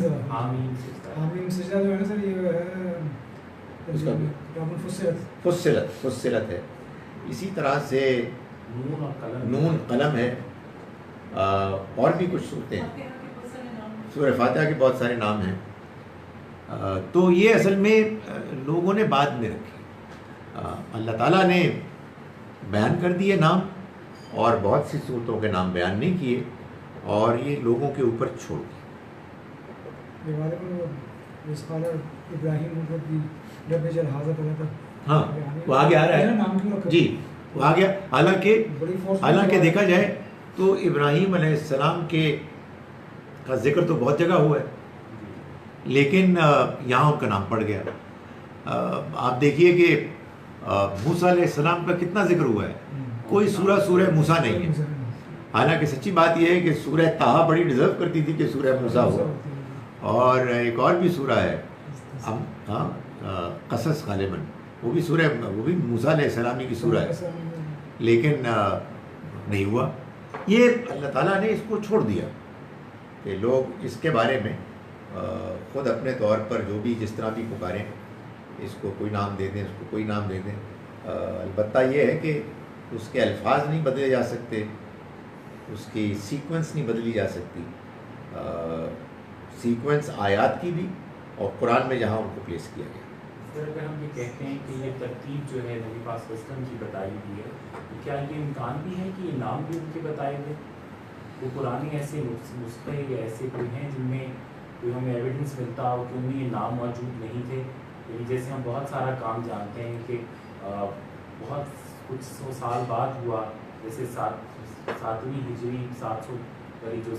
سجدہ جو ہے نا سر، یہ ہے فصلت ہے. اسی طرح سے نون قلم ہے. اور بھی کچھ صورتیں ہیں، سورہ فاتحہ کے بہت سارے نام ہیں. تو یہ اصل میں لوگوں نے بعد میں رکھی. اللہ تعالیٰ نے بیان کر دیے نام، اور بہت سی صورتوں کے نام بیان نہیں کیے، اور یہ لوگوں کے اوپر چھوڑ دیے. ہاں وہ آگے آ رہا ہے جی، وہ آ گیا. حالانکہ دیکھا جائے تو ابراہیم علیہ السلام کا ذکر تو بہت جگہ ہوا ہے، لیکن یہاں ان کا نام پڑ گیا. آپ دیکھیے کہ موسیٰ علیہ السلام کا کتنا ذکر ہوا ہے، کوئی سورہ موسیٰ نہیں ہے. حالانکہ سچی بات یہ ہے کہ سورہ طٰہٰ بڑی ڈیزرو کرتی تھی کہ سورہ موسیٰ ہو. اور ایک اور بھی سورہ ہے قصص، غالباً وہ بھی موسیٰ علیہ السلام کی سورہ ہے، لیکن نہیں ہوا. یہ اللہ تعالیٰ نے اس کو چھوڑ دیا کہ لوگ اس کے بارے میں خود اپنے طور پر جو بھی جس طرح بھی پکاریں، اس کو کوئی نام دے دیں، اس کو کوئی نام دے دیں. البتہ یہ ہے کہ اس کے الفاظ نہیں بدلے جا سکتے، اس کی سیکوینس نہیں بدلی جا سکتی. سیکوینس آیات کی بھی، اور قرآن میں جہاں ان کو پلیس کیا گیا. سر اگر ہم یہ کہتے ہیں کہ یہ ترتیب جو ہے نبی پاک صلی اللہ علیہ وسلم کی بتائی ہوئی ہے، تو کیا یہ امکان بھی ہے کہ یہ نام بھی ان کے بتائے گئے؟ وہ پرانے ایسے نسخے یا ایسے کوئی ہیں جن میں کوئی ہمیں ایویڈنس ملتا ہو کہ ان میں یہ نام موجود نہیں تھے؟ یعنی جیسے ہم بہت سارا کام جانتے ہیں کہ بہت کچھ 100 سال بعد ہوا، جیسے 7ویں ہجری 700 والی جو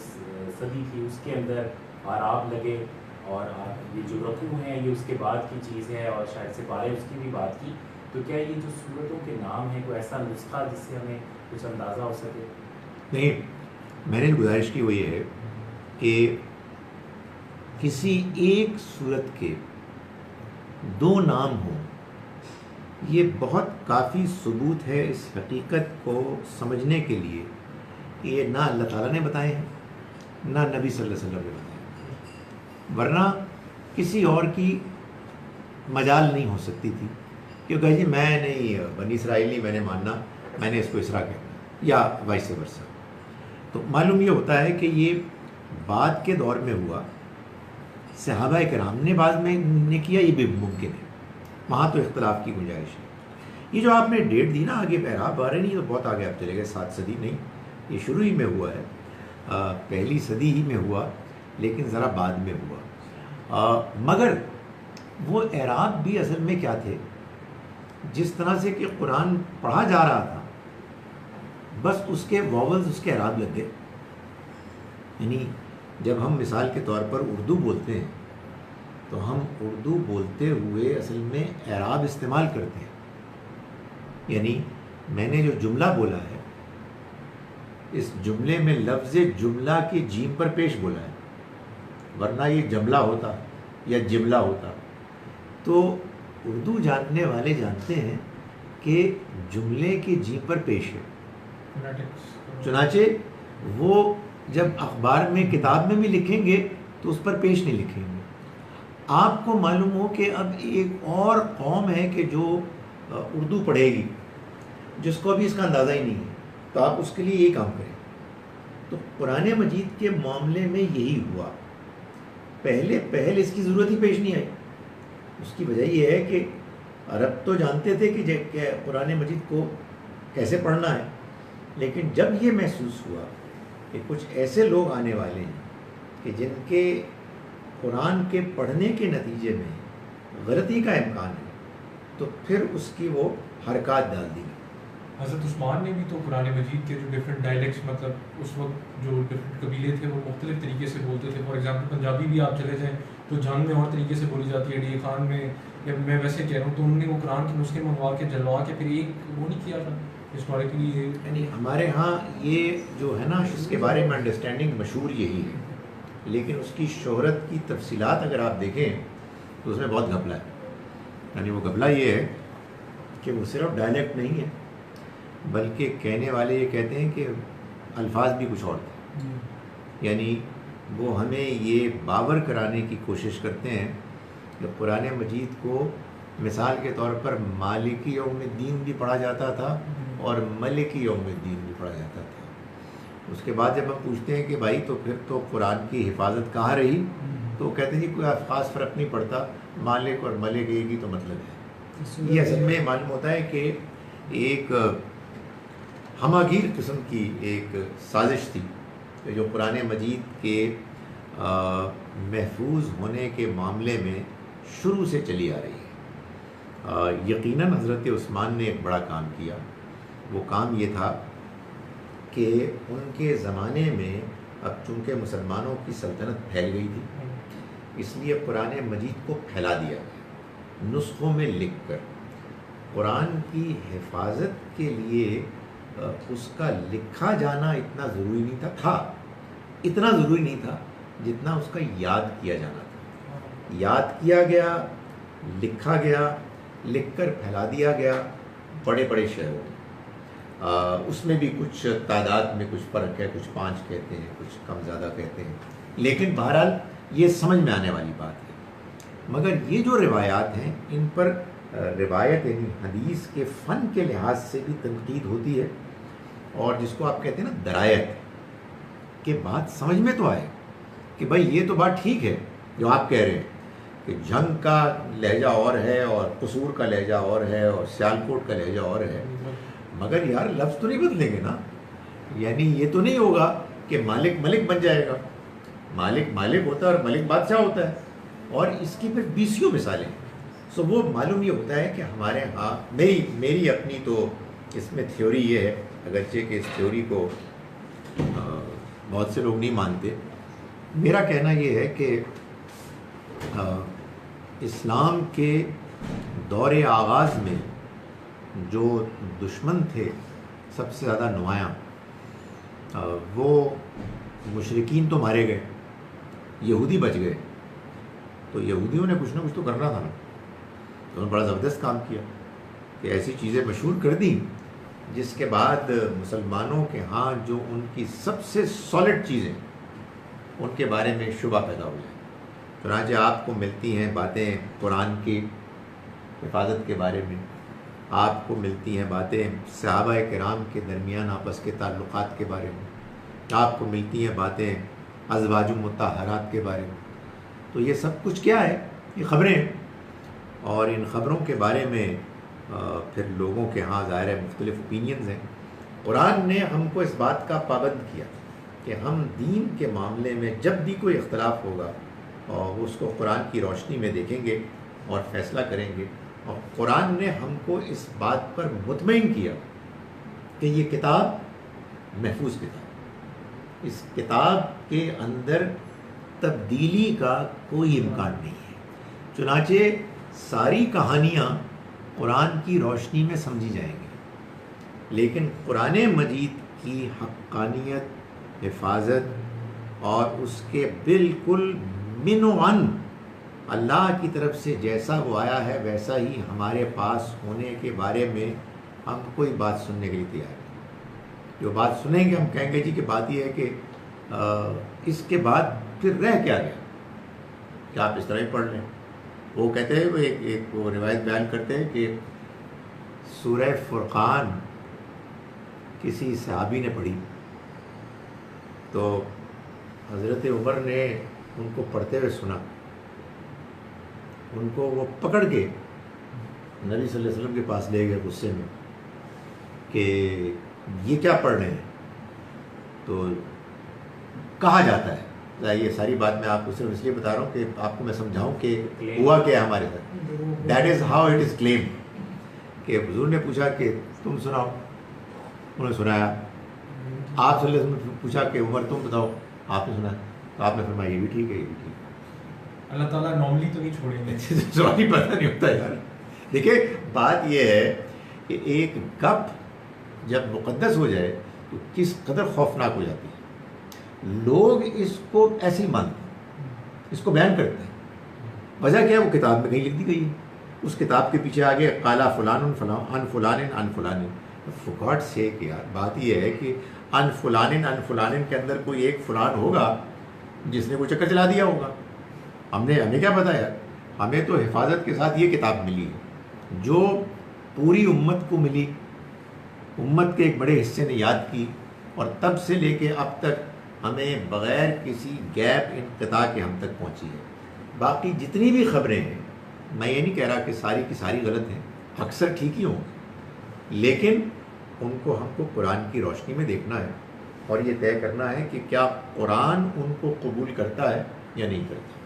صدی تھی اس کے اندر آراب لگے، اور یہ جو رقو ہیں یہ اس کے بعد کی چیز ہے، اور شاید سپارے اس کی بھی بات کی. تو کیا یہ جو صورتوں کے نام ہیں کوئی ایسا نسخہ جس سے ہمیں کچھ اندازہ ہو سکے؟ نہیں، میں نے گزارش کی وہ یہ ہے کہ کسی ایک صورت کے 2 نام ہوں، یہ بہت کافی ثبوت ہے اس حقیقت کو سمجھنے کے لیے کہ یہ نہ اللہ تعالیٰ نے بتائے ہیں، نہ نبی صلی اللہ علیہ وسلم نے بتائے. ورنہ کسی اور کی مجال نہیں ہو سکتی تھی کہ کہے جی میں نہیں بنی اسرائیل نہیں میں نے ماننا، میں نے اس کو اسرا کہنا، یا وائس ورسا. تو معلوم یہ ہوتا ہے کہ یہ بعد کے دور میں ہوا، صحابہ کرام نے بعد میں نے کیا، یہ بھی ممکن ہے، وہاں تو اختلاف کی گنجائش ہے. یہ جو آپ نے ڈیٹ دی نا آگے پیرا 12 نہیں تو بہت آگے آپ چلے گئے، 7 صدی نہیں، یہ شروع ہی میں ہوا ہے، پہلی صدی ہی میں ہوا، لیکن ذرا بعد میں ہوا. مگر وہ اعراب بھی اصل میں کیا تھے، جس طرح سے کہ قرآن پڑھا جا رہا تھا بس اس کے واولز اس کے اعراب لگ گئے. یعنی جب ہم مثال کے طور پر اردو بولتے ہیں تو ہم اردو بولتے ہوئے اصل میں اعراب استعمال کرتے ہیں. یعنی میں نے جو جملہ بولا ہے اس جملے میں لفظ جملہ کی جیم پر پیش بولا ہے، ورنہ یہ جملہ ہوتا یا جملہ ہوتا. تو اردو جاننے والے جانتے ہیں کہ جملے کی جیم پر پیش ہے، چنانچہ وہ جب اخبار میں کتاب میں بھی لکھیں گے تو اس پر پیش نہیں لکھیں گے. آپ کو معلوم ہو کہ اب ایک اور قوم ہے کہ جو اردو پڑھے گی، جس کو ابھی اس کا اندازہ ہی نہیں ہے، تو آپ اس کے لیے یہی کام کریں. تو قرآن مجید کے معاملے میں یہی ہوا، پہل اس کی ضرورت ہی پیش نہیں آئی. اس کی وجہ یہ ہے کہ عرب تو جانتے تھے کہ قرآن مجید کو کیسے پڑھنا ہے، لیکن جب یہ محسوس ہوا کہ کچھ ایسے لوگ آنے والے ہیں کہ جن کے قرآن کے پڑھنے کے نتیجے میں غلطی کا امکان ہے، تو پھر اس کی وہ حرکات ڈال دی. حضرت عثمان نے بھی تو قرآن مجید کے جو ڈفرینٹ ڈائلیکٹس، مطلب اس وقت جو ڈفرینٹ قبیلے تھے وہ مختلف طریقے سے بولتے تھے. فار ایگزامپل پنجابی بھی آپ چلے جائیں تو جنگ میں اور طریقے سے بولی جاتی ہے، ڈی خان میں، یا میں ویسے کہہ رہا ہوں. تو انہوں نے وہ قرآن کے نسخے منگوا کے جلوا کے پھر ایک وہ نہیں کیا تھا ہسٹوریکلی. یعنی ہمارے ہاں یہ جو ہے نا اس کے بارے میں انڈرسٹینڈنگ مشہور یہی ہے، لیکن اس کی شہرت کی تفصیلات اگر آپ دیکھیں تو اس میں بہت گھپلا ہے. یعنی وہ گھپلا یہ ہے کہ وہ صرف ڈائلیکٹ نہیں ہے، بلکہ کہنے والے یہ کہتے ہیں کہ الفاظ بھی کچھ اور تھے. یعنی وہ ہمیں یہ باور کرانے کی کوشش کرتے ہیں کہ قرآن مجید کو مثال کے طور پر مالکی یوم الدین بھی پڑھا جاتا تھا اور ملکی یوم الدین بھی پڑھا جاتا تھا. اس کے بعد جب ہم پوچھتے ہیں کہ بھائی تو پھر تو قرآن کی حفاظت کہاں رہی، تو وہ کہتے ہیں جی کوئی خاص فرق نہیں پڑتا، مالک اور ملک ایک ہی تو مطلب ہے۔ یہ اصل میں معلوم ہوتا ہے کہ ایک ہماگیر قسم کی ایک سازش تھی جو قرآن مجید کے محفوظ ہونے کے معاملے میں شروع سے چلی آ رہی ہے۔ یقیناً حضرت عثمان نے ایک بڑا کام کیا، وہ کام یہ تھا کہ ان کے زمانے میں اب چونکہ مسلمانوں کی سلطنت پھیل گئی تھی، اس لیے قرآن مجید کو پھیلا دیا گیا نسخوں میں لکھ کر۔ قرآن کی حفاظت کے لیے اس کا لکھا جانا اتنا ضروری نہیں تھا، اتنا ضروری نہیں تھا جتنا اس کا یاد کیا جانا تھا۔ یاد کیا گیا، لکھا گیا، لکھ کر پھیلا دیا گیا بڑے بڑے شہروں میں۔ اس میں بھی کچھ تعداد میں کچھ فرق ہے، کچھ 5 کہتے ہیں، کچھ کم زیادہ کہتے ہیں، لیکن بہرحال یہ سمجھ میں آنے والی بات ہے۔ مگر یہ جو روایات ہیں ان پر روایت یعنی حدیث کے فن کے لحاظ سے بھی تنقید ہوتی ہے، اور جس کو آپ کہتے ہیں نا درایت، کہ بات سمجھ میں تو آئے کہ بھائی یہ تو بات ٹھیک ہے جو آپ کہہ رہے ہیں کہ جنگ کا لہجہ اور ہے اور قصور کا لہجہ اور ہے اور سیالکوٹ کا لہجہ اور ہے، مگر یار لفظ تو نہیں بدلیں گے نا، یعنی یہ تو نہیں ہوگا کہ مالک ملک بن جائے گا، مالک مالک ہوتا ہے اور ملک بادشاہ ہوتا ہے، اور اس کی پھر 20 مثالیں۔ سو وہ معلوم یہ ہوتا ہے کہ ہمارے ہاں میری اپنی تو اس میں تھیوری یہ ہے، اگرچہ کہ اس تھیوری کو بہت سے لوگ نہیں مانتے، میرا کہنا یہ ہے کہ اسلام کے دور آغاز میں جو دشمن تھے سب سے زیادہ نمایاں، وہ مشرکین تو مارے گئے، یہودی بچ گئے، تو یہودیوں نے کچھ نہ کچھ تو کرنا تھا نا، تو انہوں نے بڑا زبردست کام کیا کہ ایسی چیزیں مشہور کر دیں جس کے بعد مسلمانوں کے ہاں جو ان کی سب سے سالڈ چیزیں ان کے بارے میں شبہ پیدا ہو جائے۔ چنانچہ آپ کو ملتی ہیں باتیں قرآن کی حفاظت کے بارے میں، آپ کو ملتی ہیں باتیں صحابہ کرام کے درمیان آپس کے تعلقات کے بارے میں، آپ کو ملتی ہیں باتیں ازواج مطہرات کے بارے میں۔ تو یہ سب کچھ کیا ہے؟ یہ خبریں ہیں، اور ان خبروں کے بارے میں پھر لوگوں کے ہاں ظاہر ہے مختلف اوپینینز ہیں۔ قرآن نے ہم کو اس بات کا پابند کیا کہ ہم دین کے معاملے میں جب بھی کوئی اختلاف ہوگا اور اس کو قرآن کی روشنی میں دیکھیں گے اور فیصلہ کریں گے، اور قرآن نے ہم کو اس بات پر مطمئن کیا کہ یہ کتاب محفوظ کتاب، اس کتاب کے اندر تبدیلی کا کوئی امکان نہیں ہے۔ چنانچہ ساری کہانیاں قرآن کی روشنی میں سمجھی جائیں گی، لیکن قرآن مجید کی حقانیت، حفاظت اور اس کے بالکل من و عن اللہ کی طرف سے جیسا وہ آیا ہے ویسا ہی ہمارے پاس ہونے کے بارے میں ہم کوئی بات سننے کے لیے تیار ہیں۔ جو بات سنیں گے ہم کہیں گے جی کہ بات یہ ہے کہ اس کے بعد پھر رہ کیا گیا کہ آپ اس طرح ہی پڑھ لیں۔ وہ کہتے ہیں ایک وہ روایت بیان کرتے ہیں کہ سورہ فرقان کسی صحابی نے پڑھی تو حضرت عمر نے ان کو پڑھتے ہوئے سنا، ان کو وہ پکڑ کے نبی صلی اللہ علیہ وسلم کے پاس لے گئے غصے میں کہ یہ کیا پڑھ رہے ہیں۔ تو کہا جاتا ہے، یہ ساری بات میں آپ کو صرف اس لیے بتا رہا ہوں کہ آپ کو میں سمجھاؤں کہ ہوا کیا ہے ہمارے ساتھ۔ That is how it is claim کہ حضور نے پوچھا کہ تم سناؤ، انہوں نے سنایا۔ آپ صلی اللہ علیہ وسلم نے پوچھا کہ عمر تم بتاؤ، آپ نے سنا، تو آپ نے فرمایا یہ بھی ٹھیک ہے، یہ بھی ٹھیک ہے۔ اللہ تعالیٰ نارملی تو نہیں چھوڑیں گے، سوال پتہ نہیں ہوتا یار۔ دیکھیں بات یہ ہے کہ ایک گپ جب مقدس ہو جائے تو کس قدر خوفناک ہو جاتی ہے۔ لوگ اس کو ایسے ہی مانتے ہیں، اس کو بیان کرتے ہیں، وجہ کیا ہے وہ کتاب میں کہیں لکھ دی گئی ہے، اس کتاب کے پیچھے آگے قالا فلان عن فلان عن فلان۔ فار گاڈ سیک یار، بات یہ ہے کہ عن فلان کے اندر کوئی ایک فلان ہوگا جس نے کوئی چکر چلا دیا ہوگا، ہمیں کیا پتا یار۔ ہمیں تو حفاظت کے ساتھ یہ کتاب ملی ہے جو پوری امت کو ملی، امت کے ایک بڑے حصے نے یاد کی، اور تب سے لے کے اب تک ہمیں بغیر کسی گیپ انقطاع کے ہم تک پہنچی ہے. باقی جتنی بھی خبریں ہیں، میں یہ نہیں کہہ رہا کہ ساری کی ساری غلط ہیں، اکثر ٹھیک ہی ہوں، لیکن ان کو ہم کو قرآن کی روشنی میں دیکھنا ہے اور یہ طے کرنا ہے کہ کیا قرآن ان کو قبول کرتا ہے یا نہیں کرتا.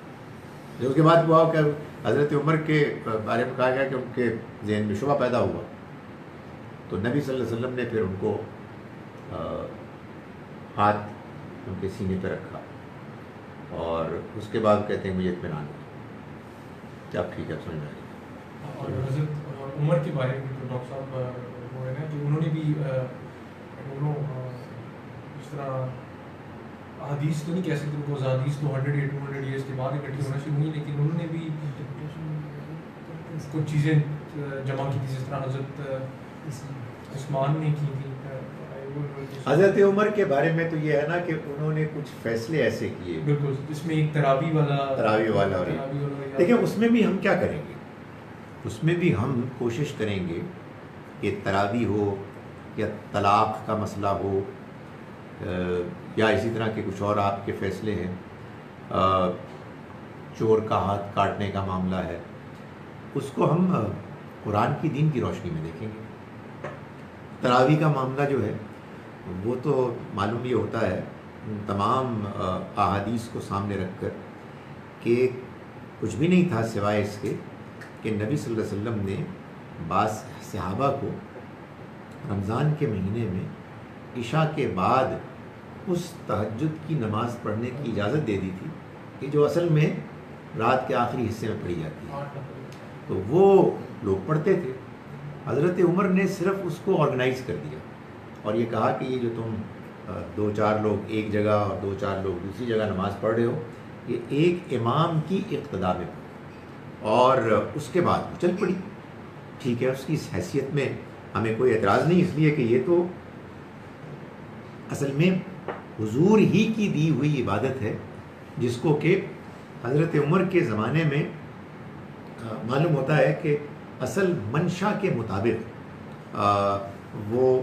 جو اس کے بعد ہوا کہ حضرت عمر کے بارے میں کہا گیا کہ ان کے ذہن میں شبہ پیدا ہوا، تو نبی صلی اللہ علیہ وسلم نے پھر ان کو ہاتھ ان کے سینے پہ رکھا اور اس کے بعد کہتے ہیں مجھے اطمینان ہوا کہ اب ٹھیک ہے، سمجھ میں آ گیا. اور حضرت عمر کے بارے میں تو ڈاکٹر صاحب وہ ہے نا کہ انہوں نے بھی اس طرح حدیث تو نہیں کہہ سکتے ان کو، حدیث تو 100 یا 200 ایئرس کے بعد اکٹھی ہونا شروع ہوئی، لیکن انہوں نے بھی کچھ چیزیں جمع کی تھی جس طرح حضرت عثمان نے کی تھی. حضرت عمر کے بارے میں تو یہ ہے نا کہ انہوں نے کچھ فیصلے ایسے کیے، بالکل، جس میں ایک تراوی والا اور دیکھیں اس میں بھی ہم کیا کریں گے، اس میں بھی ہم کوشش کریں گے کہ تراوی ہو یا طلاق کا مسئلہ ہو یا اسی طرح کے کچھ اور آپ کے فیصلے ہیں، چور کا ہاتھ کاٹنے کا معاملہ ہے، اس کو ہم قرآن کی دین کی روشنی میں دیکھیں گے. تراوی کا معاملہ جو ہے وہ تو معلوم یہ ہوتا ہے تمام احادیث کو سامنے رکھ کر کہ کچھ بھی نہیں تھا سوائے اس کے کہ نبی صلی اللہ علیہ وسلم نے بعض صحابہ کو رمضان کے مہینے میں عشاء کے بعد اس تہجد کی نماز پڑھنے کی اجازت دے دی تھی کہ جو اصل میں رات کے آخری حصے میں پڑھی جاتی ہے، تو وہ لوگ پڑھتے تھے. حضرت عمر نے صرف اس کو آرگنائز کر دیا اور یہ کہا کہ یہ جو تم 2-4 لوگ ایک جگہ اور 2-4 لوگ دوسری جگہ نماز پڑھ رہے ہو، یہ ایک امام کی اقتداء میں پڑھو، اور اس کے بعد وہ چل پڑی. ٹھیک ہے، اس کی اس حیثیت میں ہمیں کوئی اعتراض نہیں، اس لیے کہ یہ تو اصل میں حضور ہی کی دی ہوئی عبادت ہے جس کو کہ حضرت عمر کے زمانے میں معلوم ہوتا ہے کہ اصل منشا کے مطابق وہ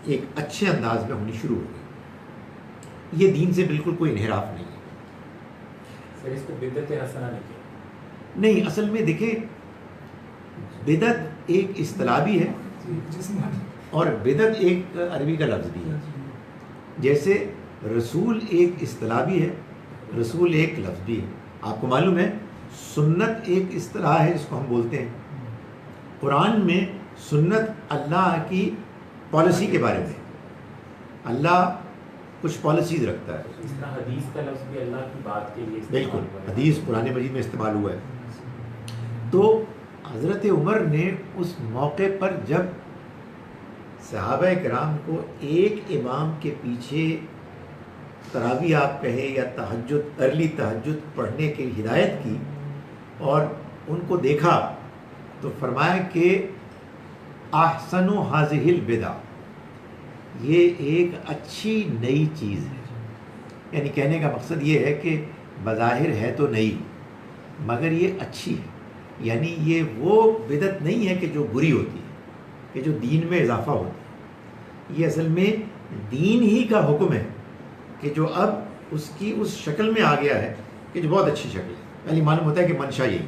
ایک اچھے انداز میں ہونی شروع ہو گئی. یہ دین سے بالکل کوئی انحراف نہیں ہے. سر اس کو بدعت حسنہ نہیں کیا؟ نہیں، اصل میں دیکھیں بدعت ایک اصطلاح بھی ہے اور بدعت ایک عربی کا لفظ بھی ہے. جیسے رسول ایک اصطلاح بھی ہے، رسول ایک لفظ بھی ہے. آپ کو معلوم ہے سنت ایک اصطلاح ہے جس کو ہم بولتے ہیں. قرآن میں سنت اللہ کی پالیسی کے بارے میں، اللہ کچھ پالیسیز رکھتا ہے. اس طرح حدیث کا لفظ بھی اللہ کی بات کے لیے بالکل، حدیث قرآن مجید میں استعمال ہوا ہے. تو حضرت عمر نے اس موقع پر جب صحابہ کرام کو ایک امام کے پیچھے تراویح آپ کہیں یا تہجد، ارلی تہجد پڑھنے کی ہدایت کی اور ان کو دیکھا تو فرمایا کہ احسن ھذہ البدع، یہ ایک اچھی نئی چیز ہے. یعنی کہنے کا مقصد یہ ہے کہ بظاہر ہے تو نئی مگر یہ اچھی ہے. یعنی یہ وہ بدعت نہیں ہے کہ جو بری ہوتی ہے، کہ جو دین میں اضافہ ہوتا ہے. یہ اصل میں دین ہی کا حکم ہے کہ جو اب اس کی اس شکل میں آ گیا ہے کہ جو بہت اچھی شکل ہے. پہلے معلوم ہوتا ہے کہ منشا یہی.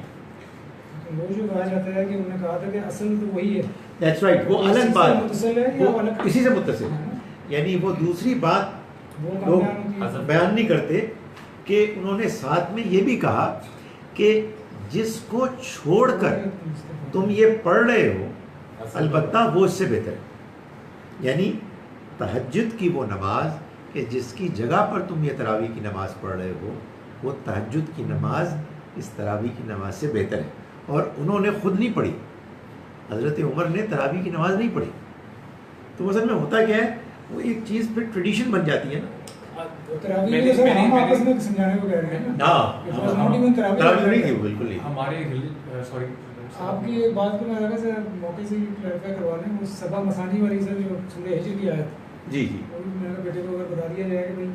وہ جو کہا جاتا ہے کہ انہوں نے کہا تھا کہ اصل تو وہی ہے. That's right. وہ الگ بات، ہے، اسی سے متصل ہے. یعنی وہ دوسری بات لوگ بیان نہیں کرتے کہ انہوں نے ساتھ میں یہ بھی کہا کہ جس کو چھوڑ کر تم یہ پڑھ رہے ہو البتہ وہ اس سے بہتر ہے. یعنی تہجد کی وہ نماز کہ جس کی جگہ پر تم یہ تراویح کی نماز پڑھ رہے ہو، وہ تہجد کی نماز اس تراویح کی نماز سے بہتر ہے. اور انہوں نے خود نہیں پڑھی، حضرت عمر نے تراویح کی نماز نہیں پڑھی. تو اصل میں ہوتا کیا ہے، وہ ایک چیز پھر ٹریڈیشن بن جاتی ہے نا. ہم آپس میں سمجھانے کو کہہ رہے ہیں نا. بالکل نہیں. ہمارے سوری آپ کی ایک بات کو میں لگا سر موقع سے کلیریفائی کروا لیں. وہ سبا مسانی والی سر جو سورہ ہجر کی آیت، جی جی، وہ بھی میرے بیٹے کو اگر بتا دیا جائے کہ بھائی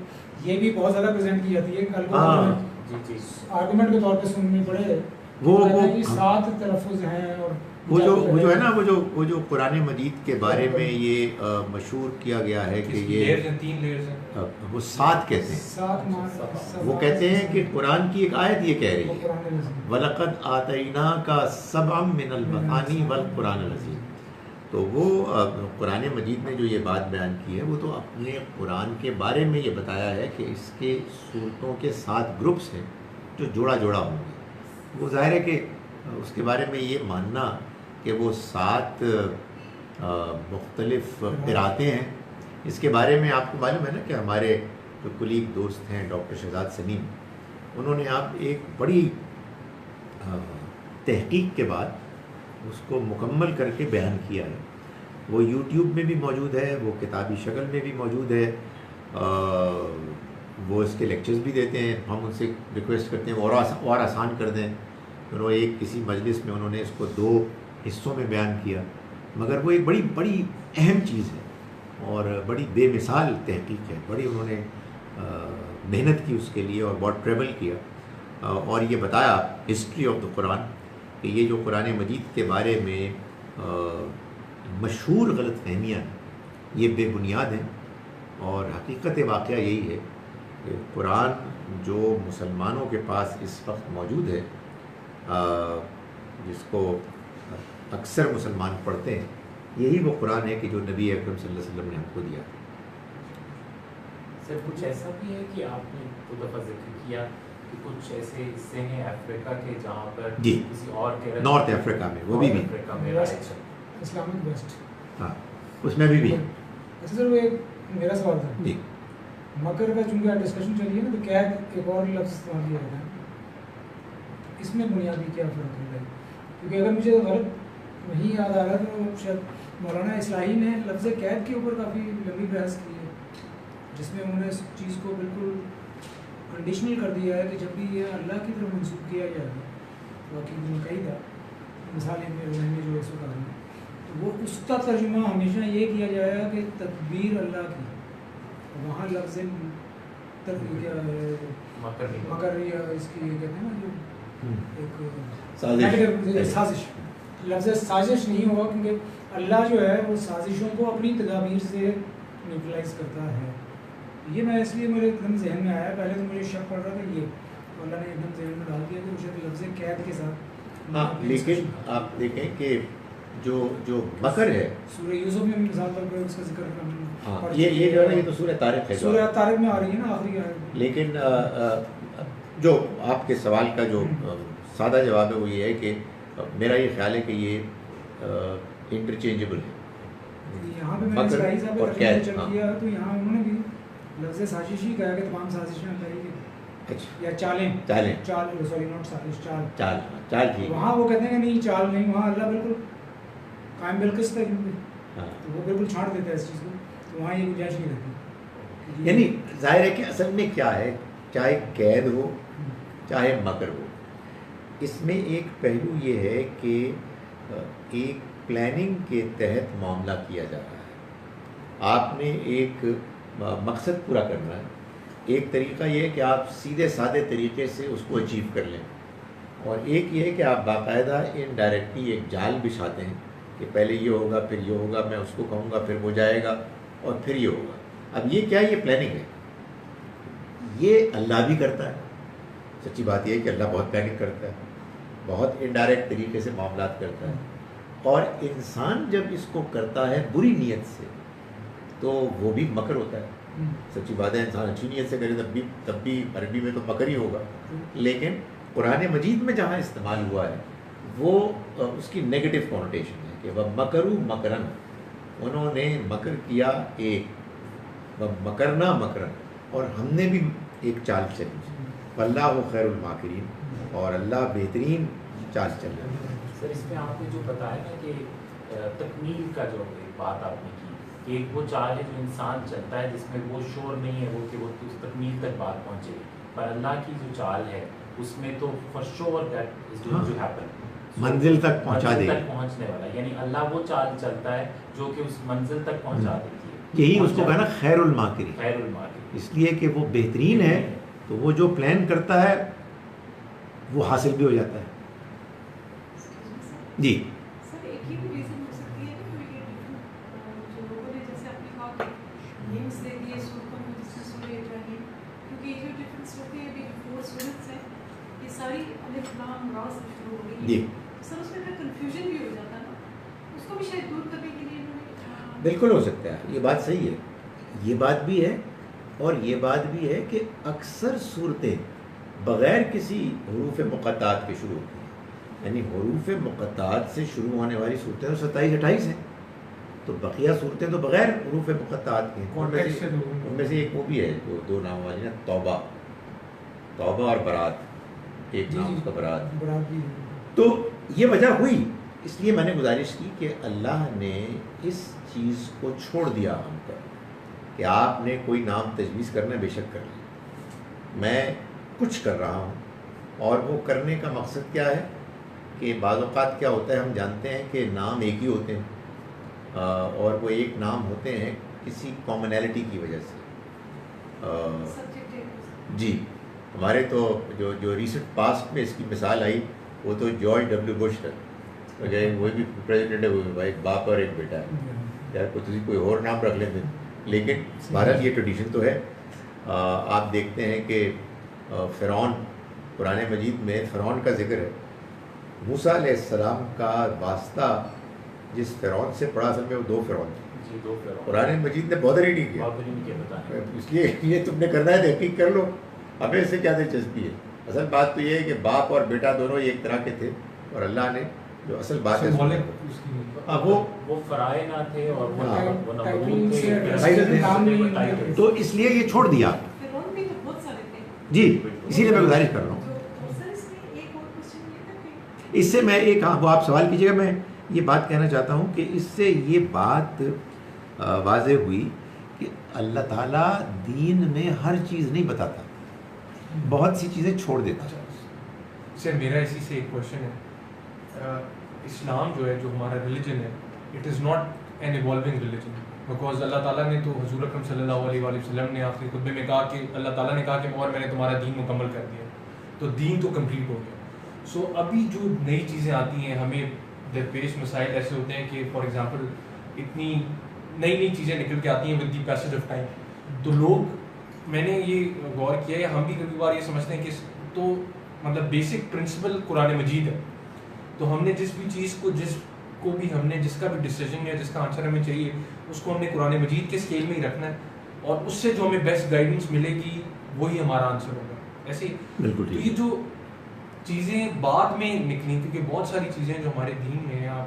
یہ بھی بہت زیادہ پریزنٹ کی جاتی ہے. کل کو آرگومنٹ کے طور پہ سننے پڑے وہ 7 تلفظ ہیں اور وہ جو ہے نا وہ جو قرآن مجید کے بارے میں یہ مشہور کیا گیا ہے کہ یہ 3 لیئرز ہیں، وہ 7 کہتے ہیں. وہ کہتے ہیں کہ قرآن کی ایک آیت یہ کہہ رہی ہے وَلَقَدْ آتَيْنَاكَ سَبْعًا مِّنَ الْمَثَانِي وَالْقُرْآنِ الْعَظِيمِ. تو وہ قرآن مجید نے جو یہ بات بیان کی ہے وہ تو اپنے قرآن کے بارے میں یہ بتایا ہے کہ اس کے صورتوں کے 7 گروپس ہیں جو جوڑا جوڑا ہوں گے. وہ ظاہر ہے کہ اس کے بارے میں یہ ماننا کہ وہ 7 مختلف قراتیں ہیں، اس کے بارے میں آپ کو معلوم ہے نا کہ ہمارے جو کلیگ دوست ہیں ڈاکٹر شہزاد سلیم، انہوں نے آپ ایک بڑی تحقیق کے بعد اس کو مکمل کر کے بیان کیا ہے. وہ یوٹیوب میں بھی موجود ہے، وہ کتابی شکل میں بھی موجود ہے، وہ اس کے لیکچرز بھی دیتے ہیں. ہم ان سے ریکویسٹ کرتے ہیں اور آسان کر دیں. انہوں نے کسی مجلس میں انہوں نے اس کو 2 حصوں میں بیان کیا، مگر وہ ایک بڑی اہم چیز ہے اور بڑی بے مثال تحقیق ہے. بڑی انہوں نے محنت کی اس کے لیے اور بہت ٹریول کیا اور یہ بتایا ہسٹری آف دا قرآن کہ یہ جو قرآن مجید کے بارے میں مشہور غلط فہمیاں ہیں یہ بے بنیاد ہیں. اور حقیقت واقعہ یہی ہے کہ قرآن جو مسلمانوں کے پاس اس وقت موجود ہے، جس کو اکثر مسلمان پڑھتے ہیں، یہی وہ قرآن ہے کہ جو نبی اکرم صلی اللہ علیہ وسلم نے ہم کو دیا. سر کچھ ایسا بھی ہے کہ آپ نے 2 دفعہ ذکر کیا کہ کچھ ایسے حصے ہیں افریقہ کے جہاں پر جی کسی اور نارتھ افریقہ میں وہ بھی افریقہ میں اسلامک ویسٹ، ہاں اس میں بھی ہے. اچھا سر، وہ ایک میرا سوال تھا جی مکر کا، چونکہ آپ ڈسکشن چلیے نا تو قید ایک اور لفظ استعمال کیا جاتا ہے، اس میں بنیادی کیا فرق ہے؟ کیونکہ اگر مجھے غلط نہیں یاد آ رہا تو شاید مولانا اصلاحی نے لفظ قید کے اوپر کافی لمبی بحث کی ہے، جس میں انہوں نے اس چیز کو بالکل کنڈیشنل کر دیا ہے کہ جب بھی یہ اللہ کی طرف منسوخ کیا جائے گا، باقی کئی تھا مثالیں میں جو اس وقت آ رہی ہیں، تو وہ اس کا ترجمہ ہمیشہ یہ کیا جائے گا کہ تدبیر اللہ کی. وہاں لفظ مکر یا اس کی کہتے ہیں نا جو ایک سازش، لفظ سازش نہیں ہوگا کیونکہ اللہ جو ہے وہ سازشوں کو اپنی تدابیر سے نیوٹرلائز کرتا ہے. یہ میں اس لیے میرے ایک دم ذہن میں آیا، پہلے تو مجھے شک پڑ رہا تھا یہ اللہ نے ایک دم ذہن میں ڈال دیا کہ مجھے لفظ قید کے ساتھ. ہاں لیکن آپ دیکھیں کہ جو مکر ہے سورہ یوسف میں مثال طور پر اس کا ذکر کرنا، ہاں یہ جو ہے نا یہ تو سورہ طارق ہے، سورہ طارق میں آ رہی ہے نا آخری آیت. لیکن جو آپ کے سوال کا جو سادہ جواب ہے وہ یہ ہے کہ میرا یہ خیال ہے کہ یہ انٹرچینجبل ہے. یہاں پہ میں نے اسرائیل صاحب کا چیک کیا تو یہاں انہوں نے بھی لفظ سازش ہی کہا کہ تمام سازشیں اللہ کی، یا چال سوری ناٹ سازش، چال ٹھیک. وہاں وہ کہتے ہیں کہ نہیں چال نہیں، وہاں اللہ بالکل قائم بالقسط ہے کیونکہ وہ بالکل چھاڑ دیتا ہے اس چیز کو، تو وہاں یہ گنجائش نہیں رہتی. یعنی ظاہر ہے کہ اصل میں کیا ہے، چاہے قید ہو چاہے مکر ہو، اس میں ایک پہلو یہ ہے کہ ایک پلاننگ کے تحت معاملہ کیا جا رہا ہے. آپ نے ایک مقصد پورا کرنا ہے. ایک طریقہ یہ ہے کہ آپ سیدھے سادے طریقے سے اس کو اچیو کر لیں، اور ایک یہ ہے کہ آپ باقاعدہ انڈائریکٹلی ایک جال بچھاتے ہیں کہ پہلے یہ ہوگا پھر یہ ہوگا، میں اس کو کہوں گا پھر وہ جائے گا اور پھر یہ ہوگا. اب یہ کیا ہے؟ یہ پلاننگ ہے. یہ اللہ بھی کرتا ہے. سچی بات یہ ہے کہ اللہ بہت پلاننگ کرتا ہے، بہت انڈائریکٹ طریقے سے معاملات کرتا ہے. اور انسان جب اس کو کرتا ہے بری نیت سے تو وہ بھی مکر ہوتا ہے. سچی بات ہے، انسان اچھی نیت سے کرے تب بھی عربی میں تو مکر ہی ہوگا. لیکن قرآن مجید میں جہاں استعمال ہوا ہے وہ اس کی نیگیٹو کونوٹیشن ہے کہ وہ مکرو مکرن، انہوں نے مکر کیا ایک، وہ مکرنا مکرن، اور ہم نے بھی ایک چال چلی. واللہ خیر الماکرین، اور اللہ بہترین چال چل رہا ہے. سر اس میں آپ نے جو بتایا نا کہ تکمیل کا جو بات آپ نے کی کہ ایک وہ چال ہے جو انسان چلتا ہے جس میں وہ شور نہیں ہے وہ کہ وہ اس تکمیل تک بات پہنچے، پر اللہ کی جو چال ہے اس میں تو for sure that is going to happen, منزل تک پہنچا دے گا، پہنچنے والا. یعنی اللہ وہ چال چلتا ہے جو کہ اس منزل تک پہنچا دیتی ہے. یہی اس کو کہنا خیر الماکرین، خیر الماکرین، اس لیے کہ وہ بہترین ہے. تو وہ جو پلان کرتا ہے وہ حاصل بھی ہو جاتا ہے، جی سر ایک ہی ریزن ہو سکتی ہے کہ یہ جو لوگوں نے جیسے آپ نے کہا کہ نیمس دے دیے صورتوں میں جس میں سورہ ابراہیم، کیونکہ یہ جو ڈفرینس ہوتے ہیں ابھی 4 سورتس ہیں یہ ساری الف لام را سے شروع ہو گئی جی سر، اس میں کنفیوژن بھی ہو جاتا ہے نا، اس کو بھی شاید دور کرنے کے لیے انہوں نے بالکل ہو سکتا ہے، یہ بات صحیح ہے، یہ بات بھی ہے اور یہ بات بھی ہے کہ اکثر صورتیں بغیر کسی حروف مقطعات کے شروع ہوتی ہیں، یعنی حروف مقطعات سے شروع ہونے والی صورتیں تو 27-28 ہیں، تو بقیہ صورتیں تو بغیر حروف مقطعات کی ہیں۔ ان میں سے ایک وہ بھی ہے جو 2 نام والی نا، توبہ اور برات، ایک نام اس کا برات۔ برات بھی تو یہ وجہ ہوئی، اس لیے میں نے گزارش کی کہ اللہ نے اس چیز کو چھوڑ دیا ہم پر کہ آپ نے کوئی نام تجویز کرنا بے شک کر لیں، میں کچھ کر رہا ہوں، اور وہ کرنے کا مقصد کیا ہے کہ بعض اوقات کیا ہوتا ہے، ہم جانتے ہیں کہ نام ایک ہی ہوتے ہیں اور وہ ایک نام ہوتے ہیں کسی کامنالٹی کی وجہ سے۔ سبجیکٹ ہے۔ جی ہمارے تو جو ریسنٹ پاسٹ میں اس کی مثال آئی وہ تو جارج ڈبلیو بش ہے، وہ بھی پریزیڈنٹ ہے، وہ ایک باپ اور ایک بیٹا ہے، یار کوئی اور نام رکھ لیتے، لیکن بہرحال یہ ٹریڈیشن تو ہے۔ آپ دیکھتے ہیں کہ فرعون، قرآن مجید میں فرعون کا ذکر ہے، موسیٰ علیہ السلام کا واسطہ جس فرعون سے پڑا، اصل میں وہ 2 فرعون تھے، قرآن مجید نے بہت نہیں کیا، اس لیے یہ تم نے کرنا ہے تحقیق کر لو، ہمیں اس سے کیا دلچسپی ہے۔ اصل بات تو یہ ہے کہ باپ اور بیٹا دونوں ایک طرح کے تھے، اور اللہ نے جو اصل بات ہے وہ فرائے نہ تھے اور تو اس لیے یہ چھوڑ دیا۔ فرعون بھی تو بہت سارے تھے۔ جی اسی لیے میں گزارش کر رہا ہوں۔ سر اس میں ایک اور کوشچن یہ تھا کہ اس سے میں ایک، ہاں وہ آپ سوال کیجیے گا، میں یہ بات کہنا چاہتا ہوں کہ اس سے یہ بات واضح ہوئی کہ اللہ تعالیٰ دین میں ہر چیز نہیں بتاتا، بہت سی چیزیں چھوڑ دیتا۔ سر میرا اسی سے ایک کوشچن ہے، اسلام جو ہے، جو ہمارا ریلیجن ہے، it is not an evolving religion, because اللہ تعالیٰ نے تو حضور اکرم صلی اللہ علیہ وآلہ وسلم نے آخری خطبے میں کہا کہ اللہ تعالیٰ نے کہا کہ اور میں نے تمہارا دین مکمل کر دیا، تو دین تو کمپلیٹ ہو گیا۔ سو ابھی جو نئی چیزیں آتی ہیں، ہمیں درپیش مسائل ایسے ہوتے ہیں کہ فار ایگزامپل اتنی نئی چیزیں نکل کے آتی ہیں with the passage of time, تو لوگ، میں نے یہ غور کیا ہے، ہم بھی کبھی بار یہ سمجھتے ہیں کہ تو مطلب بیسک پرنسپل قرآن مجید ہے، تو ہم نے جس بھی چیز کو، جس کو بھی ہم نے، جس کا بھی ڈیسیجن یا جس کا آنسر ہمیں چاہیے، اس کو ہم نے قرآن مجید کے اسکیل میں ہی رکھنا ہے، اور اس سے جو ہمیں بیسٹ گائیڈنس ملے گی وہی ہمارا آنسر ہوگا۔ ایسے بالکل تو یہ جو چیزیں بعد میں نکلیں، کیونکہ بہت ساری چیزیں جو ہمارے دین میں ہیں،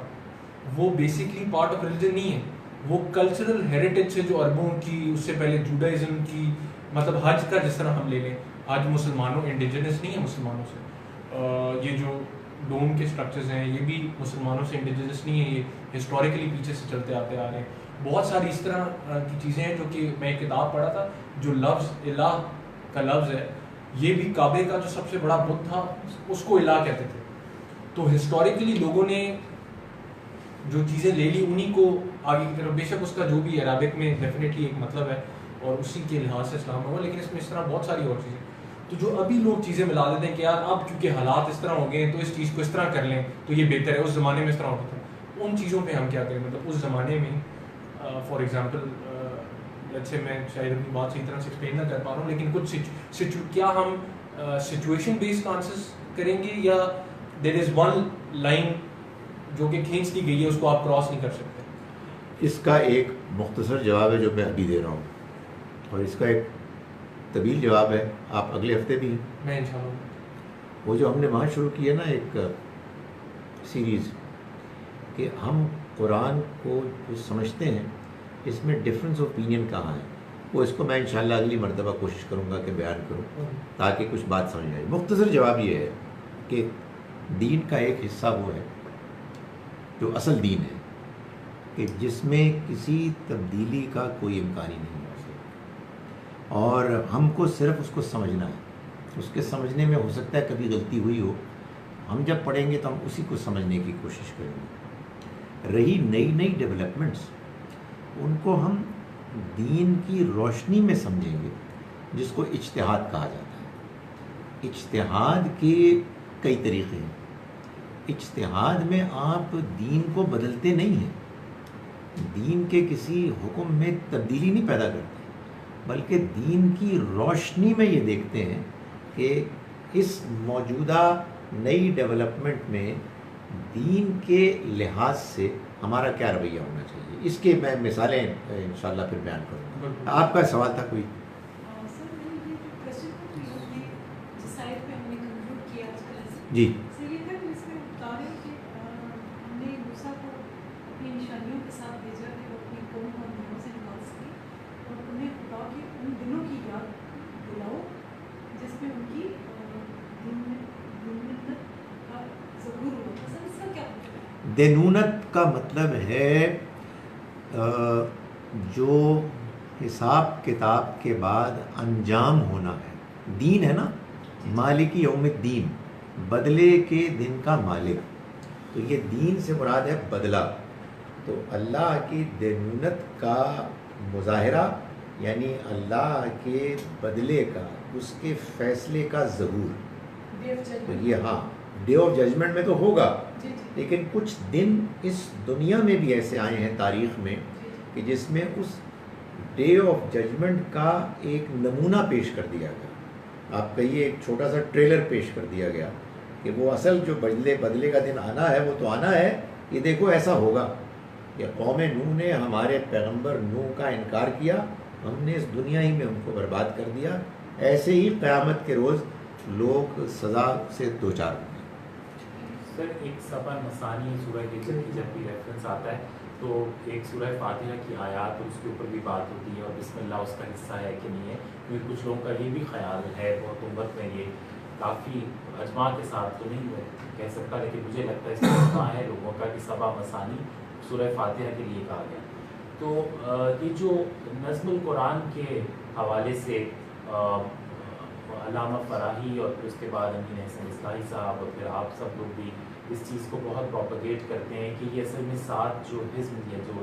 وہ بیسکلی پارٹ آف ریلیجن نہیں ہے، وہ کلچرل ہیریٹیج سے، جو عربوں کی، اس سے پہلے جوڈائزم کی، مطلب حج کا جس طرح ہم لے لیں، حج مسلمانوں انڈیجنس نہیں ہے مسلمانوں سے، یہ جو ڈوم کے اسٹرکچرز ہیں یہ بھی مسلمانوں سے انڈیجنس نہیں ہے، یہ ہسٹوریکلی پیچھے سے چلتے آتے آ رہے ہیں۔ بہت ساری اس طرح کی چیزیں ہیں جو کہ میں ایک کتاب پڑھا تھا، جو لفظ الہ کا لفظ ہے، یہ بھی کعبے کا جو سب سے بڑا بت تھا اس کو الہ کہتے تھے، تو ہسٹوریکلی لوگوں نے جو چیزیں لے لی انہی کو آگے کی طرف، بے شک اس کا جو بھی عربک میں ڈیفینیٹلی ایک مطلب ہے اور اسی کے لحاظ سے اسلام ہوا، لیکن اس میں اس طرح بہت ساری اور چیزیں، تو جو ابھی لوگ چیزیں ملا دیتے ہیں کہ یار اب چونکہ حالات اس طرح ہو گئے ہیں تو اس چیز کو اس طرح کر لیں تو یہ بہتر ہے، اس زمانے میں اس طرح ہوتا تھا، ان چیزوں پہ ہم کیا کریں، مطلب اس زمانے میں فار ایگزامپل اچھے میں شاید اپنی بات صحیح طرح سے ایکسپلین نہ کر پا رہا ہوں، لیکن کچھ کیا ہم سچویشن بیسڈ آنسرس کریں گے یا دیر از ون لائن جو کہ کھینچ دی گئی ہے اس کو آپ کراس نہیں کر سکتے؟ اس کا ایک مختصر جواب ہے جو میں ابھی دے رہا ہوں، اور اس کا ایک طویل جواب ہے، آپ اگلے ہفتے بھی ہیں، میں انشاءاللہ وہ جو ہم نے وہاں شروع کی ہے نا ایک سیریز، کہ ہم قرآن کو جو سمجھتے ہیں اس میں ڈفرینس اوپینین کہاں ہے، وہ اس کو میں انشاءاللہ اگلی مرتبہ کوشش کروں گا کہ بیان کروں تاکہ کچھ بات سمجھ آئے۔ مختصر جواب یہ ہے کہ دین کا ایک حصہ وہ ہے جو اصل دین ہے، کہ جس میں کسی تبدیلی کا کوئی امکان ہی نہیں ہے، اور ہم کو صرف اس کو سمجھنا ہے، اس کے سمجھنے میں ہو سکتا ہے کبھی غلطی ہوئی ہو، ہم جب پڑھیں گے تو ہم اسی کو سمجھنے کی کوشش کریں گے۔ رہی نئی ڈیولپمنٹس، ان کو ہم دین کی روشنی میں سمجھیں گے، جس کو اجتہاد کہا جاتا ہے۔ اجتہاد کے کئی طریقے ہیں، اجتہاد میں آپ دین کو بدلتے نہیں ہیں، دین کے کسی حکم میں تبدیلی نہیں پیدا کرتے، بلکہ دین کی روشنی میں یہ دیکھتے ہیں کہ اس موجودہ نئی ڈیولپمنٹ میں دین کے لحاظ سے ہمارا کیا رویہ ہونا چاہیے. اس کے میں مثالیں انشاءاللہ پھر بیان کروں گا. آپ کا سوال تھا کوئی؟ سر یہ جو کوشچن تھا جو ہم نے جس سائڈ پہ ہم نے کنکلوڈ کیا آج کل جی سر یہ تھا کہ اس میں بتا رہے ہیں کہ ہم نے موسیٰ کو اپنی نشانیوں کے ساتھ بھیجا کہ وہ اپنی قوم کو اندھیروں سے نکال سکے، اور انہیں خدا کے ان دنوں کی یاد دلاؤ جس میں ان کی دینت کا ظہور ہوا تھا. سر اس کا کیا مطلب ہے؟ دینونت کا مطلب ہے جو حساب کتاب کے بعد انجام ہونا ہے. دین ہے نا، مالک یوم الدین، بدلے کے دن کا مالک. تو یہ دین سے مراد ہے بدلہ. تو اللہ کی دینونت کا مظاہرہ یعنی اللہ کے بدلے کا، اس کے فیصلے کا ظہور. تو یہ ہاں ڈے آف ججمنٹ میں تو ہوگا، لیکن کچھ دن اس دنیا میں بھی ایسے آئے ہیں تاریخ میں کہ جس میں اس ڈے آف ججمنٹ کا ایک نمونہ پیش کر دیا گیا. آپ کہیے ایک چھوٹا سا ٹریلر پیش کر دیا گیا کہ وہ اصل جو بدلے کا دن آنا ہے وہ تو آنا ہے، یہ دیکھو ایسا ہوگا. کہ قوم نوح نے ہمارے پیغمبر نوح کا انکار کیا، ہم نے اس دنیا ہی میں ان کو برباد کر دیا. ایسے ہی قیامت کے روز لوگ سزا سے دوچار ہوں گے. سر ایک سبا مسانی سورہ ہجر کی جب بھی ریفرنس آتا ہے تو ایک سورہ فاتحہ کی آیات اور اس کے اوپر بھی بات ہوتی ہے، اور بسم اللہ اس کا حصہ ہے کہ نہیں ہے. کیونکہ کچھ لوگوں کا یہ بھی خیال ہے بہت امت میں، یہ کافی اجماع کے ساتھ تو نہیں کہہ سکتا لیکن مجھے لگتا ہے اس میں اجماع ہے لوگوں کا کہ سبا مسانی سورہ فاتحہ کے لیے کہا گیا. تو یہ جو نظم القرآن کے حوالے سے علامہ فراہی اور پھر اس کے بعد امین احسن اصلاحی صاحب اور پھر آپ سب لوگ بھی اس چیز کو بہت پروپیگیٹ کرتے ہیں کہ یہ اصل میں 7 جو حزب یا جو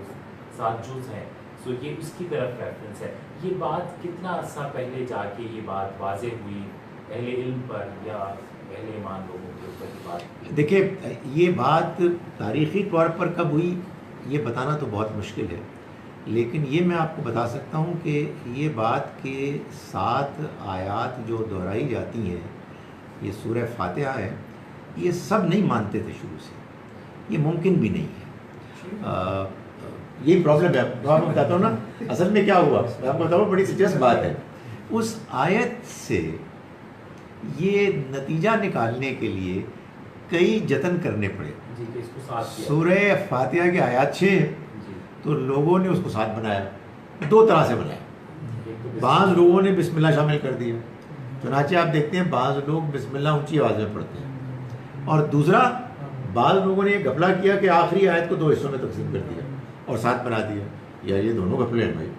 7 جز ہیں، سو یہ اس کی طرف ریفرنس ہے. یہ بات کتنا عرصہ پہلے جا کے یہ بات واضح ہوئی اہل علم پر یا اہل ایمان لوگوں کے اوپر یہ بات؟ دیکھیں یہ بات تاریخی طور پر کب ہوئی یہ بتانا تو بہت مشکل ہے، لیکن یہ میں آپ کو بتا سکتا ہوں کہ یہ بات کہ 7 آیات جو دہرائی جاتی ہیں یہ سورہ فاتحہ ہے، یہ سب نہیں مانتے تھے شروع سے، یہ ممکن بھی نہیں ہے. یہی پرابلم ہے. میں آپ کو بتاتا ہوں نا اصل میں کیا ہوا، میں آپ کو بتاؤں بڑی دلچسپ بات ہے. اس آیت سے یہ نتیجہ نکالنے کے لیے کئی جتن کرنے پڑے. جی کہ اس کو 7 کیا. سورہ فاتحہ کے آیات 6 ہیں تو لوگوں نے اس کو 7 بنایا. 2 طرح سے بنایا. بعض لوگوں نے بسم اللہ شامل کر دیا، چنانچہ آپ دیکھتے ہیں بعض لوگ بسم اللہ اونچی آواز میں پڑھتے ہیں، اور دوسرا بعض لوگوں نے یہ گھپلا کیا کہ آخری آیت کو 2 حصوں میں تقسیم کر دیا اور 7 بنا دیا. یا یہ دونوں گھپلے ہیں بھائی،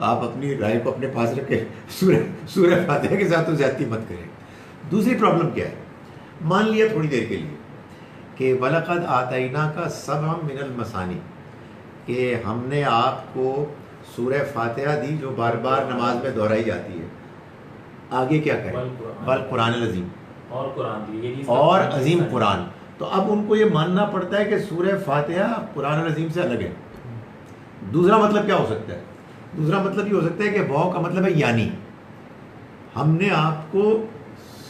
آپ اپنی رائے کو اپنے پاس رکھیں، سورہ فاتحہ کے ساتھ تو زیادتی مت کریں. دوسری پرابلم کیا ہے، مان لیا تھوڑی دیر کے لیے کہ وَلَقَدْ آتَيْنَاكَ سَبْعًا مِنَ الْمَثَانِي، کہ ہم نے آپ کو سورہ فاتحہ دی جو بار بار نماز میں دہرائی جاتی ہے. آگے کیا کہیں، والقرآن العظیم، اور قرآن دی اور عظیم قرآن. تو اب ان کو یہ ماننا پڑتا ہے کہ سورہ فاتحہ قرآن العظیم سے الگ ہے. دوسرا مطلب کیا ہو سکتا ہے، دوسرا مطلب یہ ہو سکتا ہے کہ واو کا مطلب ہے یعنی ہم نے آپ کو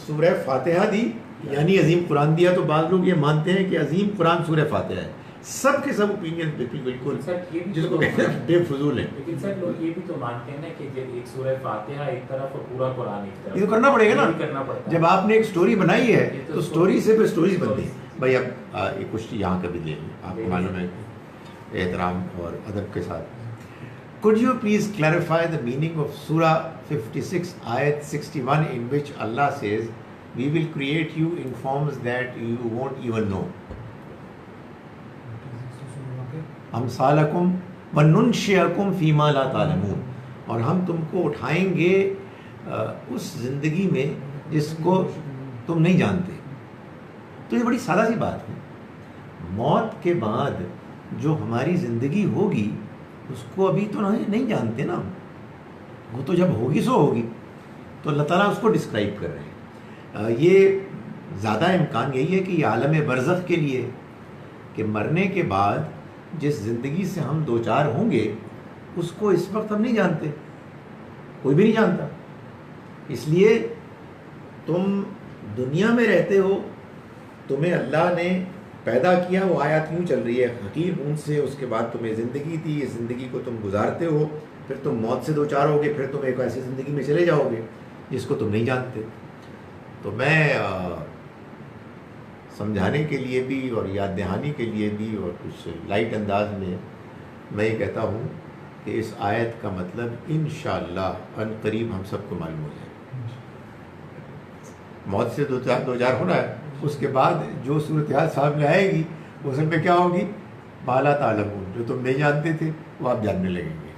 سورہ فاتحہ دی یعنی عظیم قرآن دیا. تو بعض لوگ یہ مانتے ہیں کہ عظیم قرآن سورہ فاتحہ ہے. سب کے سب اوپینین بالکل جس کو کہتے ہیں بے فضول ہیں. لیکن سر لوگ یہ بھی تو مانتے ہیں نا کہ جب ایک سورہ فاتحہ ایک طرف اور پورا قرآن ایک طرف، یہ تو کرنا پڑے گا نا. کرنا پڑتا ہے. جب آپ نے ایک سٹوری بنائی ہے تو سٹوری سے پھر سٹوریز بنتی ہیں. بھائی اب کچھ یہاں کا بھی لے لیں، آپ کو معلوم ہے احترام اور ادب کے ساتھ. Could you please clarify the meaning of Surah 56 ayat 61 in which Allah says we will create you in forms that you won't even know. امثالکم وننشئکم فیما لا تعلمون، اور ہم تم کو اٹھائیں گے اس زندگی میں جس کو تم نہیں جانتے. تو یہ بڑی سادہ سی بات ہے. موت کے بعد جو ہماری زندگی ہوگی اس کو ابھی تو نہیں جانتے نا، وہ تو جب ہوگی سو ہوگی. تو اللہ تعالیٰ اس کو ڈسکرائب کر رہے ہیں. یہ زیادہ امکان یہی ہے کہ یہ عالم برزخ کے لیے کہ مرنے کے بعد جس زندگی سے ہم دو چار ہوں گے اس کو اس وقت ہم نہیں جانتے، کوئی بھی نہیں جانتا. اس لیے تم دنیا میں رہتے ہو، تمہیں اللہ نے پیدا کیا، وہ آیات یوں چل رہی ہے، حقیر اون سے، اس کے بعد تمہیں زندگی دی، اس زندگی کو تم گزارتے ہو، پھر تم موت سے دو چار ہوگے، پھر تم ایک ایسی زندگی میں چلے جاؤ گے جس کو تم نہیں جانتے. تو میں سمجھانے کے لیے بھی اور یاد دہانی کے لیے بھی اور کچھ لائٹ انداز میں یہ کہتا ہوں کہ اس آیت کا مطلب انشاءاللہ ان قریب ہم سب کو معلوم ہو جائے. موت سے دو چار ہونا ہے، اس کے بعد جو صورتحال سامنے آئے گی اس میں کیا ہوگی، بالا تعلمون، جو تم نہیں جانتے تھے وہ آپ جاننے لگیں گے.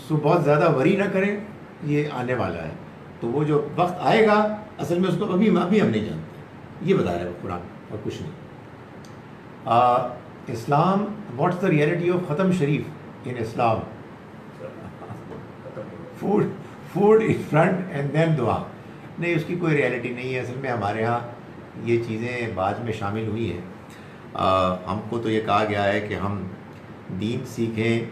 سو بہت زیادہ وری نہ کریں، یہ آنے والا ہے. تو وہ جو وقت آئے گا اصل میں اس کو ابھی ہم نہیں جانتے، یہ بتا رہے ہیں قرآن اور کچھ نہیں. اسلام، واٹس دا ریئلٹی آف ختم شریف ان اسلام؟ Food in front and then دعا. نہیں، اس کی کوئی ریئلٹی نہیں ہے. اصل میں ہمارے ہاں یہ چیزیں بعد میں شامل ہوئی ہیں. ہم کو تو یہ کہا گیا ہے کہ ہم دین سیکھیں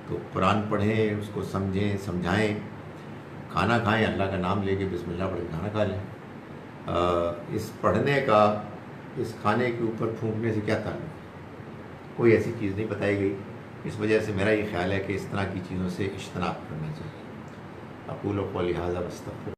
تو قرآن پڑھیں، اس کو سمجھیں سمجھائیں، کھانا کھائیں اللہ کا نام لے کے بسم اللہ پڑھ کے کھانا کھا لیں. اس پڑھنے کا اس کھانے کے اوپر پھونکنے سے کیا تعلق؟ کوئی ایسی چیز نہیں بتائی گئی. اس وجہ سے میرا یہ خیال ہے کہ اس طرح کی چیزوں سے اجتناب کرنا چاہیے. اقول قولی ھذا واستغفر